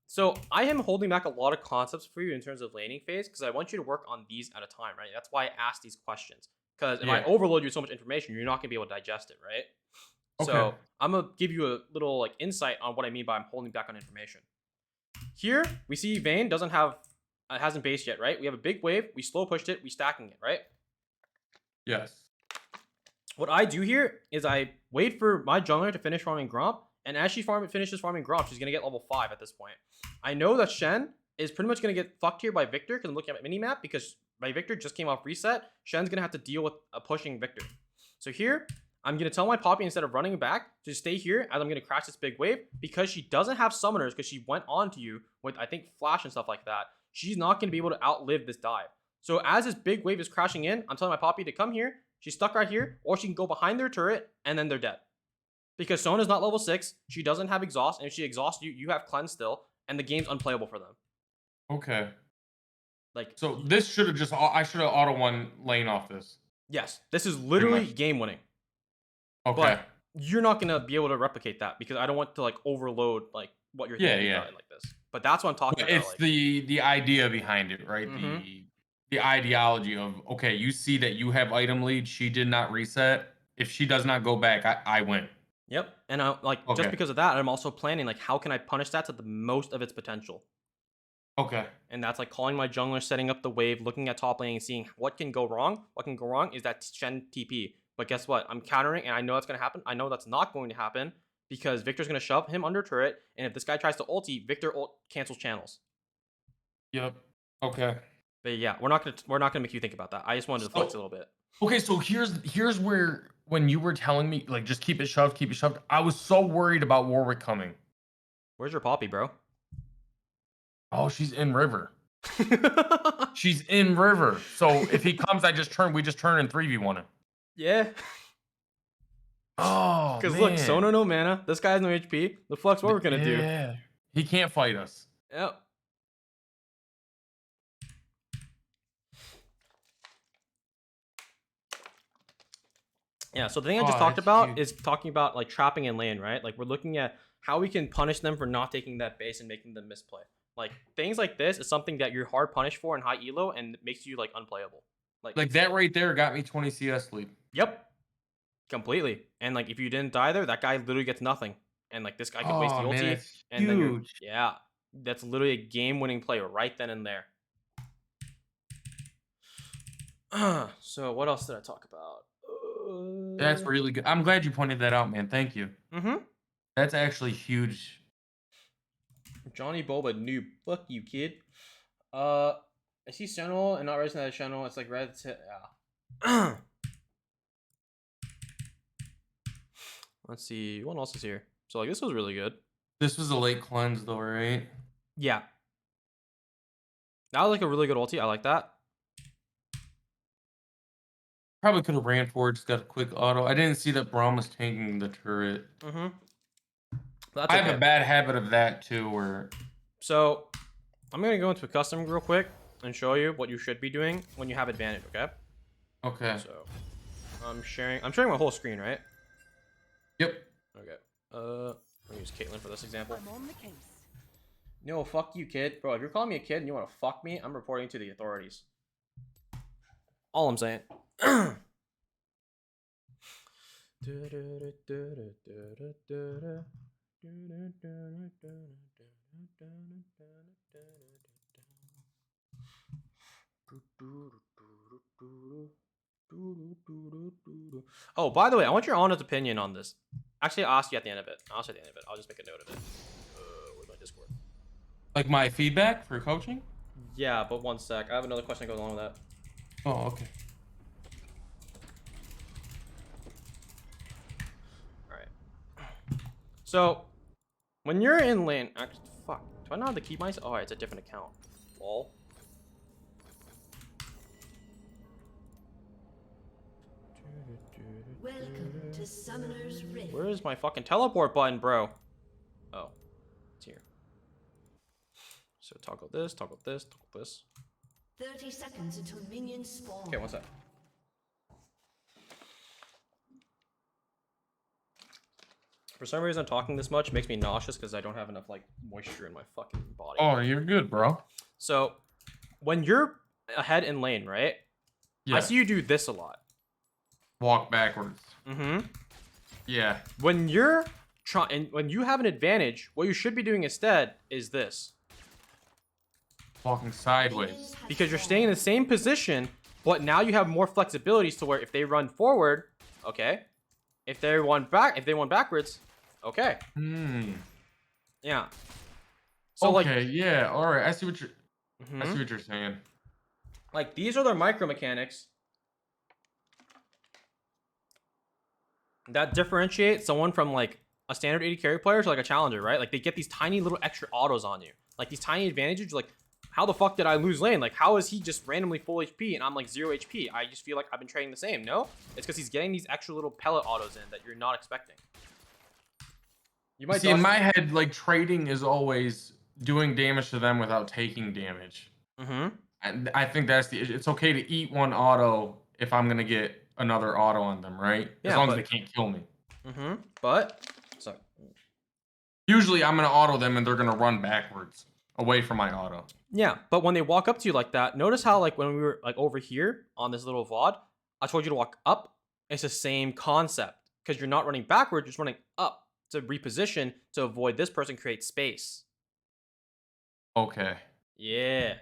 So I am holding back a lot of concepts for you in terms of laning phase because I want you to work on these at a time, right? That's why I asked these questions. Because if I overload you with so much information, you're not gonna be able to digest it, right? Okay. So I'm gonna give you a little like insight on what I mean by I'm holding back on information. Here we see Vayne hasn't based yet, right? We have a big wave, we slow pushed it, we stacking it, right? Yes. What I do here is I wait for my jungler to finish farming Gromp, and as she finishes farming Gromp, she's gonna get level 5 at this point. I know that Shen is pretty much gonna get fucked here by Victor because I'm looking at my minimap because my Victor just came off reset. Shen's gonna have to deal with a pushing Victor. So here, I'm gonna tell my Poppy instead of running back to stay here as I'm gonna crash this big wave because she doesn't have summoners because she went on to you with I think flash and stuff like that. She's not gonna be able to outlive this dive. So as this big wave is crashing in, I'm telling my Poppy to come here. She's stuck right here, or she can go behind their turret and then they're dead. Because Sona's not level 6, she doesn't have exhaust, and if she exhausts you, you have cleanse still, and the game's unplayable for them. Okay. Like so this should have just I should have auto one lane off this. Yes, this is literally game winning. Okay. But you're not gonna be able to replicate that because I don't want to like overload like what you're thinking about like this. But that's what I'm talking about. It's like, the idea behind it, right? The ideology of okay, you see that you have item lead, she did not reset. If she does not go back, I win. Yep. And I like just because of that, I'm also planning like how can I punish that to the most of its potential. Okay. And that's like calling my jungler, setting up the wave, looking at top lane and seeing what can go wrong. What can go wrong is that Shen TP. But guess what? I'm countering and I know that's gonna happen. I know that's not going to happen because Victor's gonna shove him under turret. And if this guy tries to ulti, Victor cancels channels. Yep. Okay. But yeah, we're not gonna make you think about that. I just wanted to flex a little bit. Okay, so here's where when you were telling me like just keep it shoved, I was so worried about Warwick coming. Where's your Poppy, bro? Oh, she's in river. She's in river. So if he comes, we just turn and 3v1 him. Yeah. Oh, because look, Sona no mana. This guy has no HP. The flex, what we're gonna do? Yeah. He can't fight us. Yep. Yeah, so the thing I just talked about is talking about like trapping in lane, right? Like we're looking at how we can punish them for not taking that base and making them misplay. Like things like this is something that you're hard punished for in high elo and makes you like unplayable. Like that right there got me 20 CS lead. Yep. Completely. And like if you didn't die there, that guy literally gets nothing. and like this guy could waste the Oh man, ulti, it's and then you're huge. yeah, that's literally a game-winning play right then and there. So what else did I talk about? That's really good. I'm glad you pointed that out, man. Thank you. Mm-hmm. That's actually huge. Johnny Boba noob. Fuck you, kid. I see channel and not raising that channel. It's like red. Yeah. Let's see. What else is here? So like this was really good. This was a late cleanse though, right? Yeah. That was like a really good ulti. I like that. Probably could have ran forward, just got a quick auto. I didn't see that Braum was tanking the turret. Mm-hmm. That's I okay. have a bad habit of that too, where... So, I'm going to go into a custom real quick and show you what you should be doing when you have advantage, okay? Okay. So, I'm sharing my whole screen, right? Yep. Okay. I'm gonna use Caitlyn for this example. I'm on the case. No, fuck you, kid. Bro, if you're calling me a kid and you want to fuck me, I'm reporting to the authorities. All I'm saying. Oh, by the way, I want your honest opinion on this. Actually, I'll ask you at the end of it. I'll say at the end of it. I'll just make a note of it. Where's my Discord? Like my feedback for coaching? Yeah, but one sec. I have another question that goes along with that. Oh, okay. Alright. So, when you're in lane... Actually, fuck. Do I know how to keep myself? Oh, it's a different account. Lol. Welcome to Summoner's Rift. Where is my fucking teleport button, bro? Oh, it's here. So toggle this, toggle this, toggle this. 30 seconds until minions spawn. Okay, one sec. For some reason, talking this much makes me nauseous because I don't have enough like moisture in my fucking body. Oh, you're good, bro. So, when you're ahead in lane, right? Yeah. I see you do this a lot. Walk backwards. Mm-hmm. Yeah. When you're trying, when you have an advantage, what you should be doing instead is this. Walking sideways. Because you're staying in the same position, but now you have more flexibilities to where if they run forward, okay. If they run backwards, okay. Hmm. Yeah. So okay, yeah. All right. I see what you're mm-hmm. I see what you're saying. Like these are their micro mechanics that differentiate someone from like a standard AD carry player to like a challenger, right? Like they get these tiny little extra autos on you. Like these tiny advantages, you're like, how the fuck did I lose lane? Like, how is he just randomly full HP and I'm like 0 HP? I just feel like I've been trading the same. No, it's because he's getting these extra little pellet autos in that you're not expecting. You might see in my head, like trading is always doing damage to them without taking damage. Mm-hmm. And I think that's it's okay to eat one auto if I'm gonna get another auto on them, right? Yeah, as long as they can't kill me. Mm-hmm. But so usually I'm gonna auto them and they're gonna run backwards away from my auto. Yeah, but when they walk up to you like that, notice how like when we were like over here on this little VOD, I told you to walk up. It's the same concept because you're not running backwards, you're just running up to reposition to avoid this person create space. Okay. Yeah.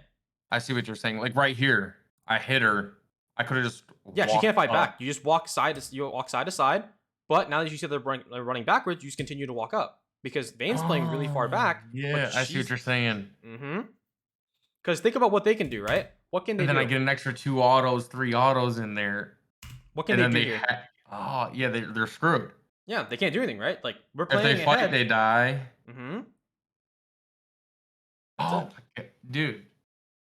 I see what you're saying. Like right here, I hit her. I could have just she can't fight back. You just walk side to side. But now that you see they're running backwards, you just continue to walk up because Vayne's playing really far back. Yeah, I see what you're saying. Mm-hmm. Because think about what they can do, right? What can they do? And then I get an extra 2 autos, 3 autos in there. What can they do here? Oh, yeah, they're screwed. Yeah, they can't do anything, right? Like we're playing if they fight, ahead. they die. Mm-hmm. Oh, dude.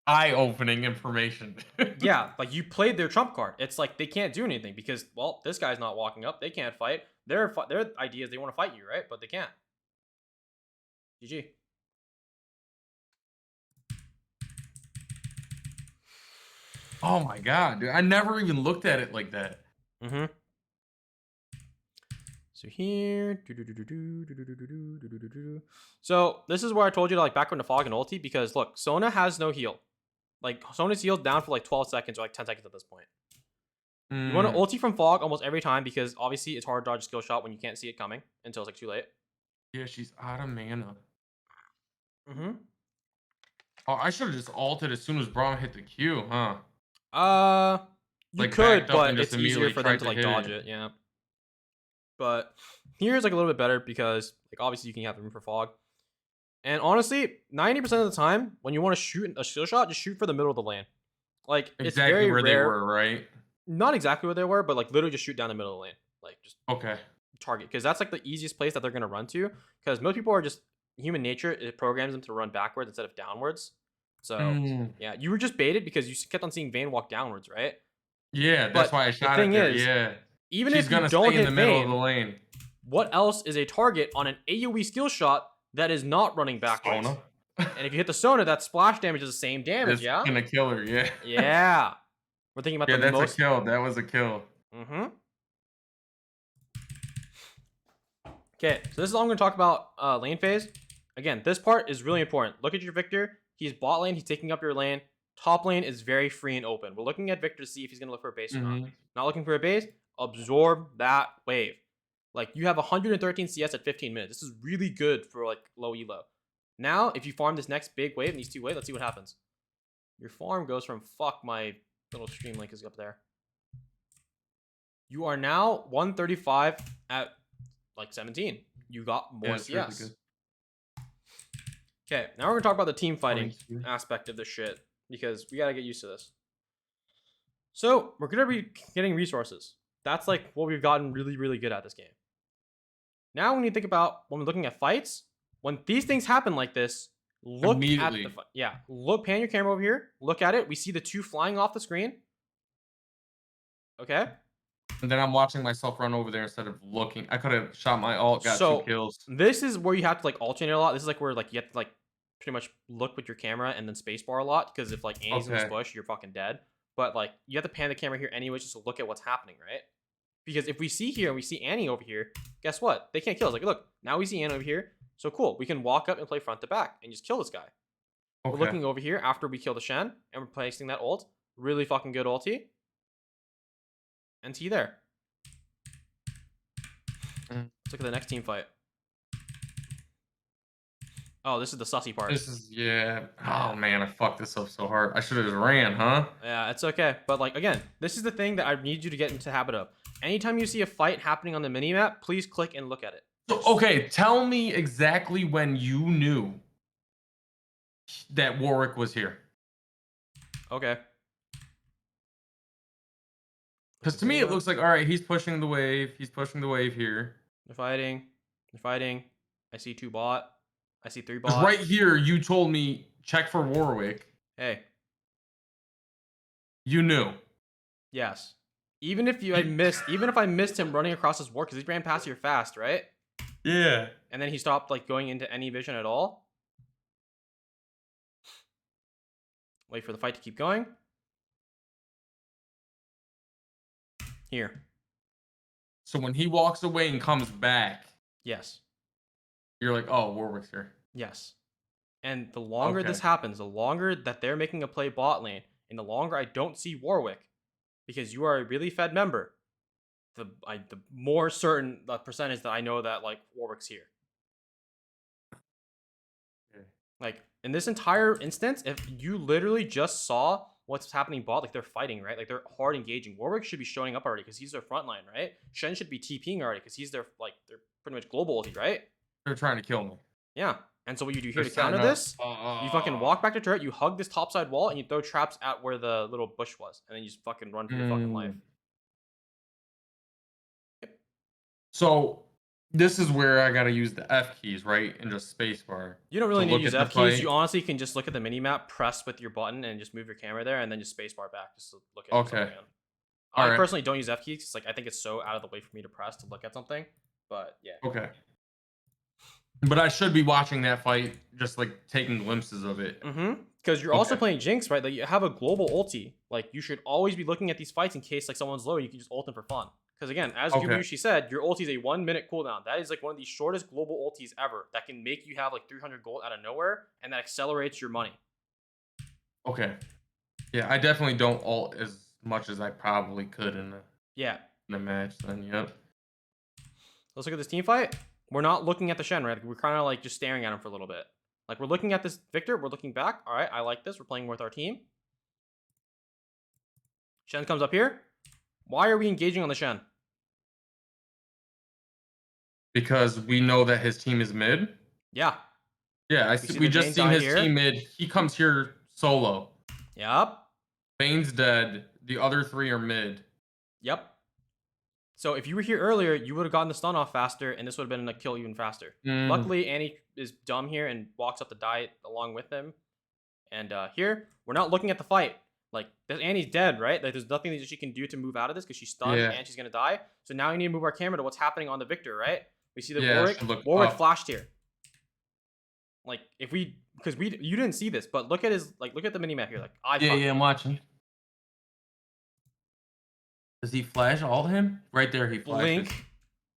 Eye-opening information. Yeah, like you played their trump card. It's like they can't do anything because, well, this guy's not walking up. They can't fight. Their idea is they want to fight you, right? But they can't. GG. Oh my god, dude. I never even looked at it like that. Mm-hmm. So here, so this is where I told you to like back into Fog and ulti because look, Sona has no heal. Like Sona's healed down for like 12 seconds or like 10 seconds at this point. You want to ulti from Fog almost every time because obviously it's hard to dodge a skill shot when you can't see it coming until it's like too late. Yeah, she's out of mana. Mm-hmm. Oh, I should have just ulted as soon as Braum hit the Q, huh? You Like could, backed up and but just it's easier immediately for them tried to to like hit dodge it. it. Yeah. But here's like a little bit better because like obviously you can have room for fog. And honestly, 90% of the time when you want to shoot a skill shot, just shoot for the middle of the lane. Like it's Exactly very where they rare. were, right? Not exactly where they were, but like literally just shoot down the middle of the lane. Like just Okay. target because that's like the easiest place that they're gonna run to. Because most people are just human nature. It programs them to run backwards instead of downwards. So Mm. yeah, you were just baited because you kept on seeing Vayne walk downwards, right? Yeah, that's But why I the shot it thing there. is, Yeah. even She's if you gonna don't stay in hit the middle of the Vayne, lane. what else is a target on an AoE skill shot that is not running backwards? Sona. And if you hit the Sona, that splash damage is the same damage, It's yeah? gonna kill her, yeah. Yeah. We're thinking about Yeah, the that's a most. kill. That was a kill. Mm-hmm. Okay, so this is all I'm going to talk about lane phase. Again, this part is really important. Look at your Victor. He's bot lane. He's taking up your lane. Top lane is very free and open. We're looking at Victor to see if he's going to look for a base or not. Not looking for a base. Absorb that wave. Like, you have 113 CS at 15 minutes. This is really good for, like, low elo. Now, if you farm this next big wave and these two waves, let's see what happens. Your farm goes from, fuck, my little stream link is up there. You are now 135 at like 17. You got more CS. Really okay, now we're gonna talk about the team fighting aspect of this shit because we gotta get used to this. So we're gonna be getting resources. That's like what we've gotten really, really good at this game. Now when you think about when we're looking at fights, when these things happen like this, look at the fight. Yeah, look, pan your camera over here. Look at it. We see the two flying off the screen. Okay. And then I'm watching myself run over there instead of looking. I could have shot my ult, got 2 kills. This is where you have to like alternate a lot. This is like where like you have to like pretty much look with your camera and then spacebar a lot because if like Annie's in this bush, you're fucking dead. But like you have to pan the camera here anyways just to look at what's happening, right? Because if we see here and we see Annie over here, guess what? They can't kill us. Like, look, now we see Annie over here. So cool. We can walk up and play front to back and just kill this guy. Okay. We're looking over here after we kill the Shen and we're placing that ult. Really fucking good ulti. And T there. Let's look at the next team fight. Oh, this is the sussy part. This is, yeah. Oh, man, I fucked this up so hard. I should have just ran, huh? Yeah, it's okay. But, like, again, this is the thing that I need you to get into the habit of. Anytime you see a fight happening on the minimap, please click and look at it. So, okay, tell me exactly when you knew that Warwick was here. Okay. Because to me, it looks like, all right, he's pushing the wave. He's pushing the wave here. They're fighting. They're fighting. I see 2 bot. I see 3 bot. Right here, you told me, check for Warwick. Hey. You knew. Yes. Even if I missed him running across his ward, because he ran past here fast, right? Yeah. And then he stopped like going into any vision at all. Wait for the fight to keep going. Here. So when he walks away and comes back. Yes. You're like, oh, Warwick's here. Yes. And the longer this happens, the longer that they're making a play bot lane, and the longer I don't see Warwick, because you are a really fed member, the more certain the percentage that I know that like Warwick's here. Okay. Like in this entire instance, if you literally just saw what's happening bot, like they're fighting, right? Like they're hard engaging. Warwick should be showing up already because he's their front line, right? Shen should be TPing already because he's their like they're pretty much global ulti, right? They're trying to kill me. Yeah. And so what you do here to counter this, you fucking walk back to turret, you hug this topside wall, and you throw traps at where the little bush was, and then you just fucking run for your fucking life. Yep. So this is where I gotta use the F keys, right? And just spacebar. You don't really need to use F keys. You honestly can just look at the minimap, press with your button, and just move your camera there, and then just spacebar back just to look at something. I personally don't use F keys because like I think it's so out of the way for me to press to look at something. But yeah. Okay. But I should be watching that fight, just like taking glimpses of it. Because you're also playing Jinx, right? Like you have a global ulti. Like you should always be looking at these fights in case like someone's low. You can just ult them for fun. Because again, as Gubayushi said, your ulti is a 1-minute cooldown. That is like one of the shortest global ultis ever. That can make you have like 300 gold out of nowhere, and that accelerates your money. Okay. Yeah, I definitely don't ult as much as I probably could in a match. Then, yep. Let's look at this team fight. we're not looking at the Shen, right? We're kind of like just staring at him for a little bit. Like we're looking at this Victor, we're looking back. All right, I like this. We're playing with our team. Shen comes up here. Why are we engaging on the Shen? Because we know that his team is mid. Yeah. Yeah, we just seen his here. team mid. He comes here solo. Yep. Vayne's dead. The other 3 are mid. Yep. So if you were here earlier, you would have gotten the stun off faster, and this would have been a kill even faster. Luckily, Annie is dumb here and walks up the diet along with him. And here, we're not looking at the fight. Like, Annie's dead, right? Like, there's nothing that she can do to move out of this because she's stunned and she's going to die. So now we need to move our camera to what's happening on the Victor, right? We see the Warwick flashed here. Like, if we... Because you didn't see this, but look at his... Like, look at the minimap here. Like, I'm watching. Does he flash all of him? Right there, he flashes. Blink.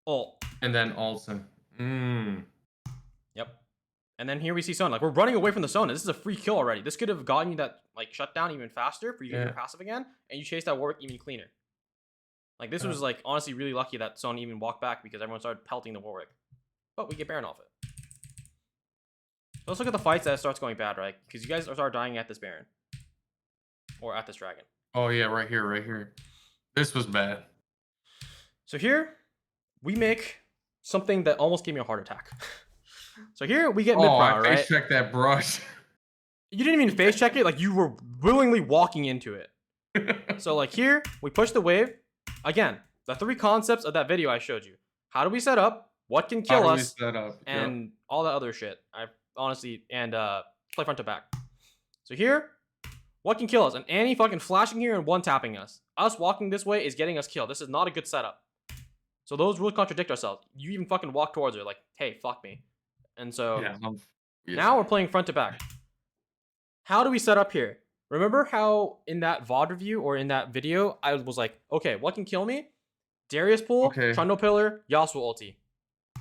Ult. And then ults him. Yep. And then here we see Sona. Like, we're running away from the Sona. This is a free kill already. This could have gotten you that, like, shutdown even faster for you to get your passive again. And you chase that Warwick even cleaner. Like, this was, like, honestly really lucky that Sona even walked back because everyone started pelting the Warwick. But we get Baron off it. So let's look at the fights that starts going bad, right? Because you guys start dying at this Baron. Or at this Dragon. Oh, yeah, right here. This was bad. So here, we make something that almost gave me a heart attack. So here, we get mid-prow, right? Face check that brush. You didn't even face check it. Like, you were willingly walking into it. So, like, here, we push the wave. Again, the 3 concepts of that video I showed you. How do we set up? What can kill us? And all that other shit. I honestly, and play front to back. So here, what can kill us? And Annie fucking flashing here and one-tapping us. Us walking this way is getting us killed. This is not a good setup. So those rules contradict ourselves. You even fucking walk towards her like, hey, fuck me. And so now we're playing front to back. How do we set up here? Remember how in that VOD review or in that video, I was like, okay, what can kill me? Darius Pool, Trundle Pillar, Yasuo ulti.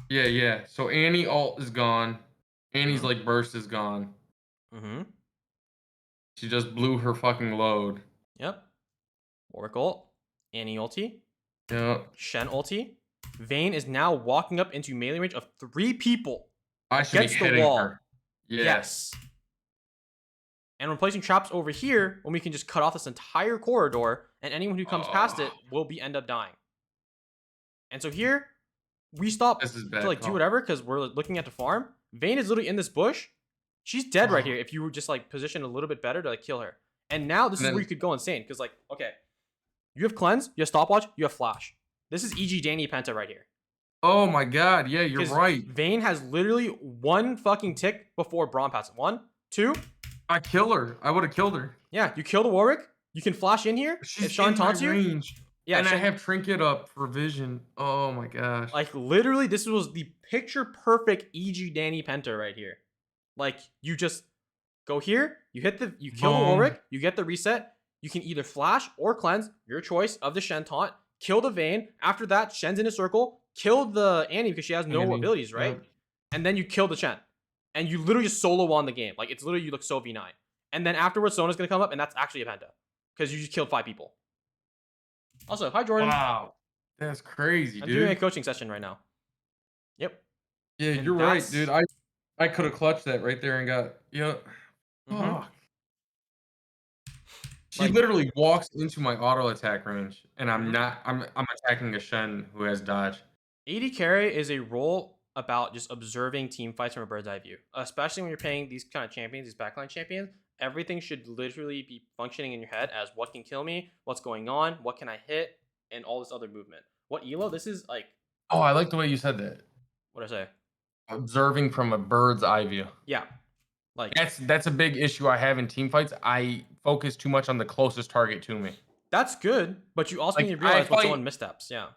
Yeah. So Annie ult is gone. Annie's like burst is gone. She just blew her fucking load. Yep. Warwick ult. Annie ulti. Yep. Shen ulti. Vayne is now walking up into melee range of 3 people. I should be hitting her. Yes. And we're placing traps over here when we can just cut off this entire corridor, and anyone who comes past it will end up dying. And so here, we stop to like do whatever because we're looking at the farm. Vayne is literally in this bush. She's dead right here if you were just like positioned a little bit better to like kill her. And now this is where you could go insane because like, okay, you have cleanse, you have stopwatch, you have flash. This is EG Danny Penta right here. Oh my god, yeah, you're right. Vayne has literally 1 fucking tick before Braum passes. 1, 2. I kill her. I would have killed her. Yeah, you kill the Warwick. You can flash in here. If Sean taunts you. Yeah, and I have trinket up for vision. Oh my gosh. Like literally, this was the picture perfect EG Danny Penta right here. Like you just go here, you kill the Warwick, you get the reset. You can either flash or cleanse, your choice of the Shen taunt. Kill the Vayne. After that, Shen's in a circle. Kill the Annie because she has no abilities, right? Yep. And then you kill the Shen. And you literally just solo won the game. Like, it's literally, you look so V9. And then afterwards, Sona's going to come up, and that's actually a Penta. Because you just killed 5 people. Also, hi, Jordan. Wow. That's crazy, dude. I'm doing a coaching session right now. Yep. Yeah, and you're right, dude. I could have clutched that right there and got, She literally walks into my auto attack range, and I'm attacking a Shen who has dodge. AD carry is a role about just observing team fights from a bird's eye view, especially when you're playing these kind of champions, these backline champions. Everything should literally be functioning in your head as what can kill me, what's going on, what can I hit, and all this other movement. What elo? This is like. Oh, I like the way you said that. What did I say? Observing from a bird's eye view. Yeah. Like that's a big issue I have in team fights. I focus too much on the closest target to me. That's good, but you also need to realize when someone missteps. Yeah.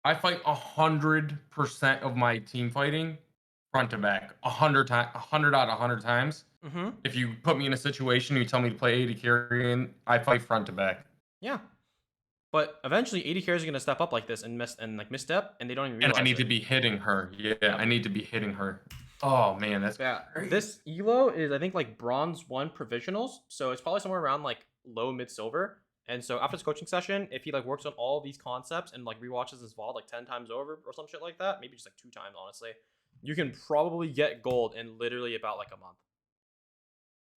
I fight 100% of my team fighting front to back, 100 out of 100 times. If you put me in a situation, you tell me to play AD carry, and I fight front to back. Yeah. But eventually, AD carries are gonna step up like this and misstep, and they don't even realize. And I need to be hitting her. Yeah, I need to be hitting her. Oh man, that's crazy. This elo is I think like bronze 1 provisionals, so it's probably somewhere around like low mid silver. And so after this coaching session, if he like works on all these concepts and like rewatches this VOD like 10 times over or some shit like that, maybe just like 2 times honestly, you can probably get gold in literally about like a month.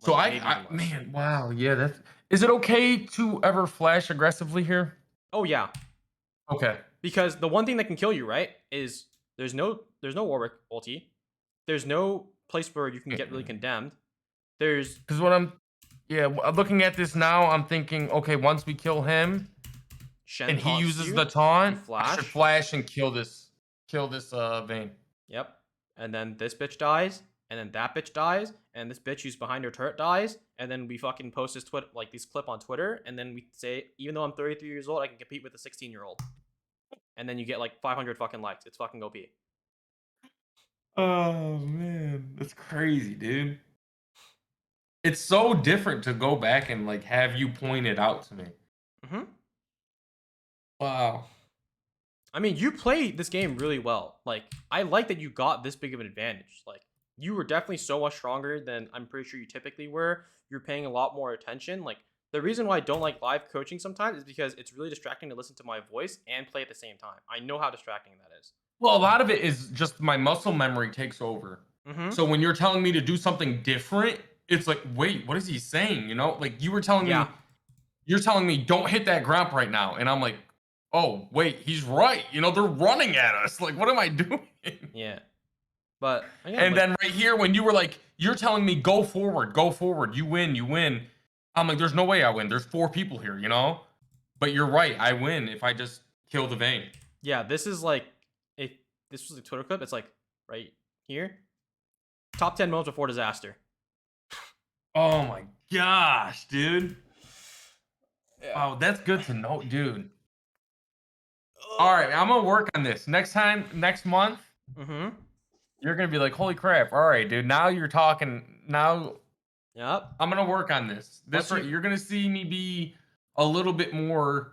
So Like, maybe even less. man, wow, yeah, that's. Is it okay to ever flash aggressively here? Oh yeah, Okay. because the one thing that can kill you, right, is there's no Warwick ulti. There's no place where you can get really condemned. There's Because looking at this now, I'm thinking, okay, once we kill him, Shen and he taunts uses you, the taunt, you I should flash. flash and kill this Vayne. Yep. And then this bitch dies, and then that bitch dies, and this bitch who's behind her turret dies, and then we fucking post this this clip on Twitter, and then we say, even though I'm 33 years old, I can compete with a 16-year-old. And then you get like 500 fucking likes. It's fucking OP. Oh man, that's crazy, dude. It's so different to go back and like have you point it out to me. Mm-hmm. Wow. I mean, you play this game really well. Like, I like that you got this big of an advantage. Like, you were definitely so much stronger than I'm pretty sure you typically were. You're paying a lot more attention. Like, the reason why I don't like live coaching sometimes is because it's really distracting to listen to my voice and play at the same time. I know how distracting that is. Well, a lot of it is just my muscle memory takes over. Mm-hmm. So when you're telling me to do something different, it's like, wait, what is he saying? You know, like you were telling me, you're telling me don't hit that gromp right now, and I'm like, oh wait, he's right. You know, they're running at us. Like, what am I doing? Yeah. But again, and then right here, when you were like, you're telling me go forward, you win. I'm like, there's no way I win. There's 4 people here, you know. But you're right, I win if I just kill the Vayne. Yeah, this is like, if this was a Twitter clip, it's like right here. Top 10 moments before disaster. Oh my gosh, dude. Yeah. Wow, that's good to know, dude. All right, I'm gonna work on this next month. Mm-hmm. You're gonna be like, holy crap! All right, dude. Now you're talking. Now, yep. I'm gonna work on this. You're gonna see me be a little bit more.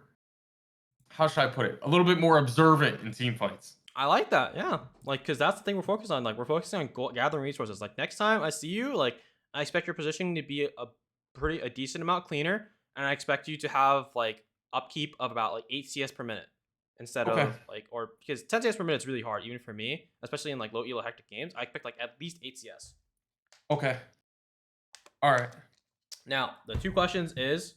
How should I put it? A little bit more observant in team fights. I like that. Yeah, like because that's the thing we're focused on. Like we're focusing on gathering resources. Like next time I see you, like I expect your positioning to be a decent amount cleaner, and I expect you to have like upkeep of about like 8 CS per minute. Instead of like, or because 10 CS per minute is really hard, even for me, especially in like low elo hectic games. I expect like at least 8 CS. Okay. All right. Now, the 2 questions is,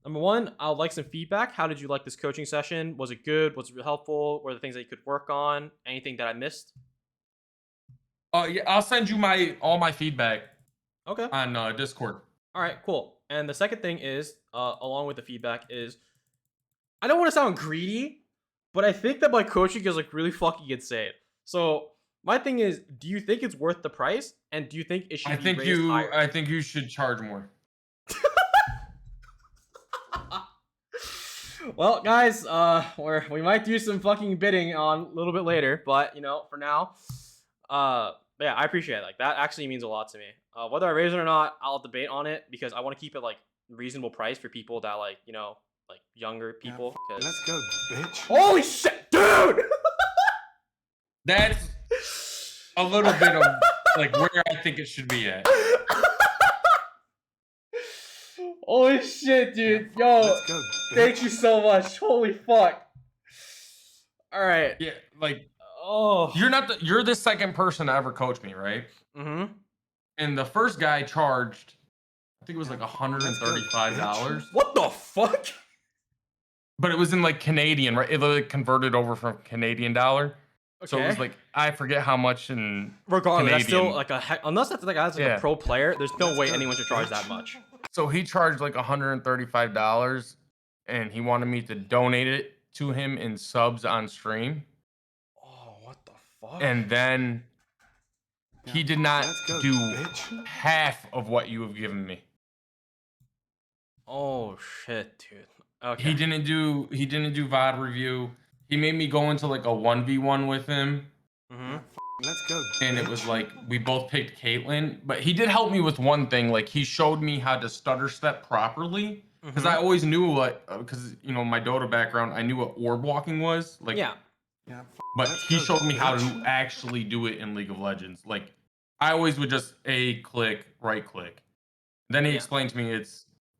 number 1, I would like some feedback. How did you like this coaching session? Was it good? Was it helpful? Were there things that you could work on? Anything that I missed? Yeah, I'll send you all my feedback. Okay. On Discord. All right, cool. And the second thing is, along with the feedback is, I don't want to sound greedy, but I think that my coaching is like really fucking insane. So my thing is, do you think it's worth the price? And do you think it should be raised higher? I think you should charge more. Well, guys, we might do some fucking bidding on a little bit later, but you know, for now, yeah, I appreciate it. Like that actually means a lot to me. Whether I raise it or not, I'll debate on it because I want to keep it like reasonable price for people that like, you know, like younger people. Let's go, bitch. Holy shit, dude! That's a little bit of like where I think it should be at. Holy shit, dude. Yo, Let's go, bitch. thank you so much. Holy fuck. All right. Yeah, like Oh. you're the second person to ever coach me, right? Mm-hmm. And the first guy charged, I think it was like $135. What the fuck? But it was in like Canadian, right? It like converted over from Canadian dollar. Okay. So it was like, I forget how much in regardless, that's Canadian. still like unless that's like a Yeah. pro player, there's no way anyone should charge that much. So he charged like $135 and he wanted me to donate it to him in subs on stream. Oh, what the fuck? And then he did not Let's go, do bitch. half of what you have given me. Oh shit, dude. Okay. He didn't do VOD review. He made me go into like a 1v1 with him. Mm-hmm. Let's go. And it was like we both picked Caitlyn, but he did help me with one thing. Like he showed me how to stutter step properly because I always knew what, because you know my Dota background, I knew what orb walking was. Like Yeah. but Let's he go, showed me how bitch. to actually do it in League of Legends. Like I always would just click, right click. Then he explained to me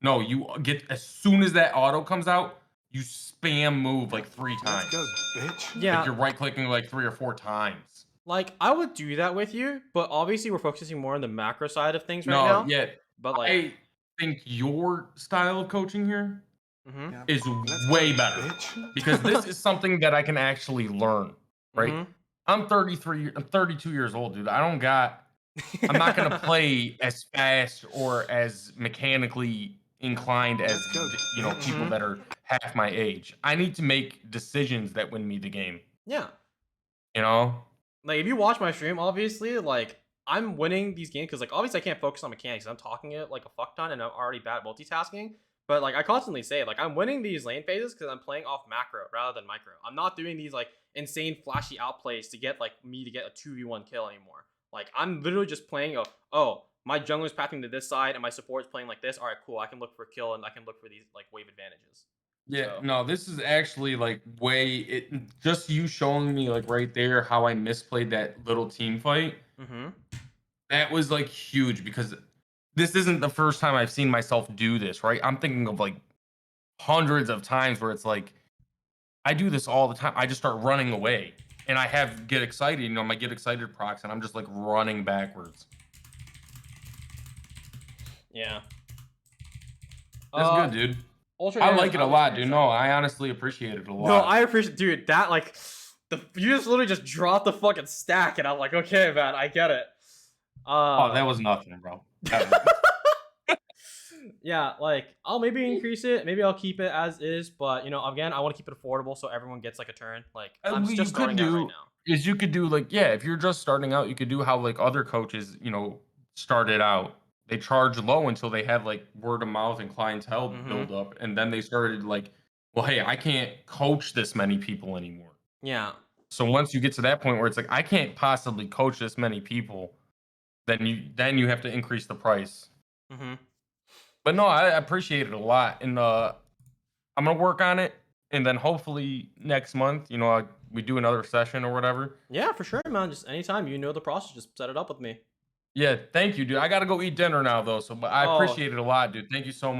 no, you get as soon as that auto comes out, you spam move like 3 times. Let's go, bitch. Yeah. Like you're right clicking like 3 or 4 times. Like, I would do that with you, but obviously we're focusing more on the macro side of things right No, now. yeah. But like, I think your style of coaching here mm-hmm. Yeah. is Let's way go, better bitch. because this is something that I can actually learn, right? Mm-hmm. I'm 32 years old, dude. I'm not gonna play as fast or as mechanically inclined as Let's go, people bitch. that are half my age. I need to make decisions that win me the game. Yeah. You know? Like, if you watch my stream, obviously, like, I'm winning these games because, like, obviously I can't focus on mechanics. I'm talking it like a fuck ton and I'm already bad at multitasking. But, like, I constantly say, like, I'm winning these lane phases because I'm playing off macro rather than micro. I'm not doing these, like, insane flashy outplays to get, like, me to get a 2v1 kill anymore. Like, I'm literally just playing, oh, my jungler's pathing to this side and my support's playing like this. All right, cool. I can look for a kill and I can look for these, like, wave advantages. Yeah, So, no, this is actually like just you showing me like right there how I misplayed that little team fight. mm-hmm. That was like huge because this isn't the first time I've seen myself do this, right? I'm thinking of like hundreds of times where it's like I do this all the time. I just start running away and I have get excited, my get excited procs, and I'm just like running backwards. Yeah. That's good, dude. Ultra I Air is like it a out lot, there, dude. so- No, I honestly appreciate it a lot. No, I appreciate, dude. That like, you just literally just dropped the fucking stack, and I'm like, okay, man, I get it. Oh, that was nothing, bro. Yeah, like I'll maybe increase it, maybe I'll keep it as is, but again, I want to keep it affordable so everyone gets like a turn. Like I'm What just you could starting out right do now. is you could do like, yeah, if you're just starting out, you could do how like other coaches, started out. They charge low until they have like word of mouth and clientele build up, and then they started like, well, hey, I can't coach this many people anymore. Yeah. So once you get to that point where it's like I can't possibly coach this many people, then you have to increase the price. Mm-hmm. But no, I appreciate it a lot, and I'm gonna work on it, and then hopefully next month, we do another session or whatever. Yeah, for sure, man. Just anytime you know the process, just set it up with me. Yeah, thank you, dude. I gotta go eat dinner now though, but I Oh, appreciate it a lot, dude. Thank you so much.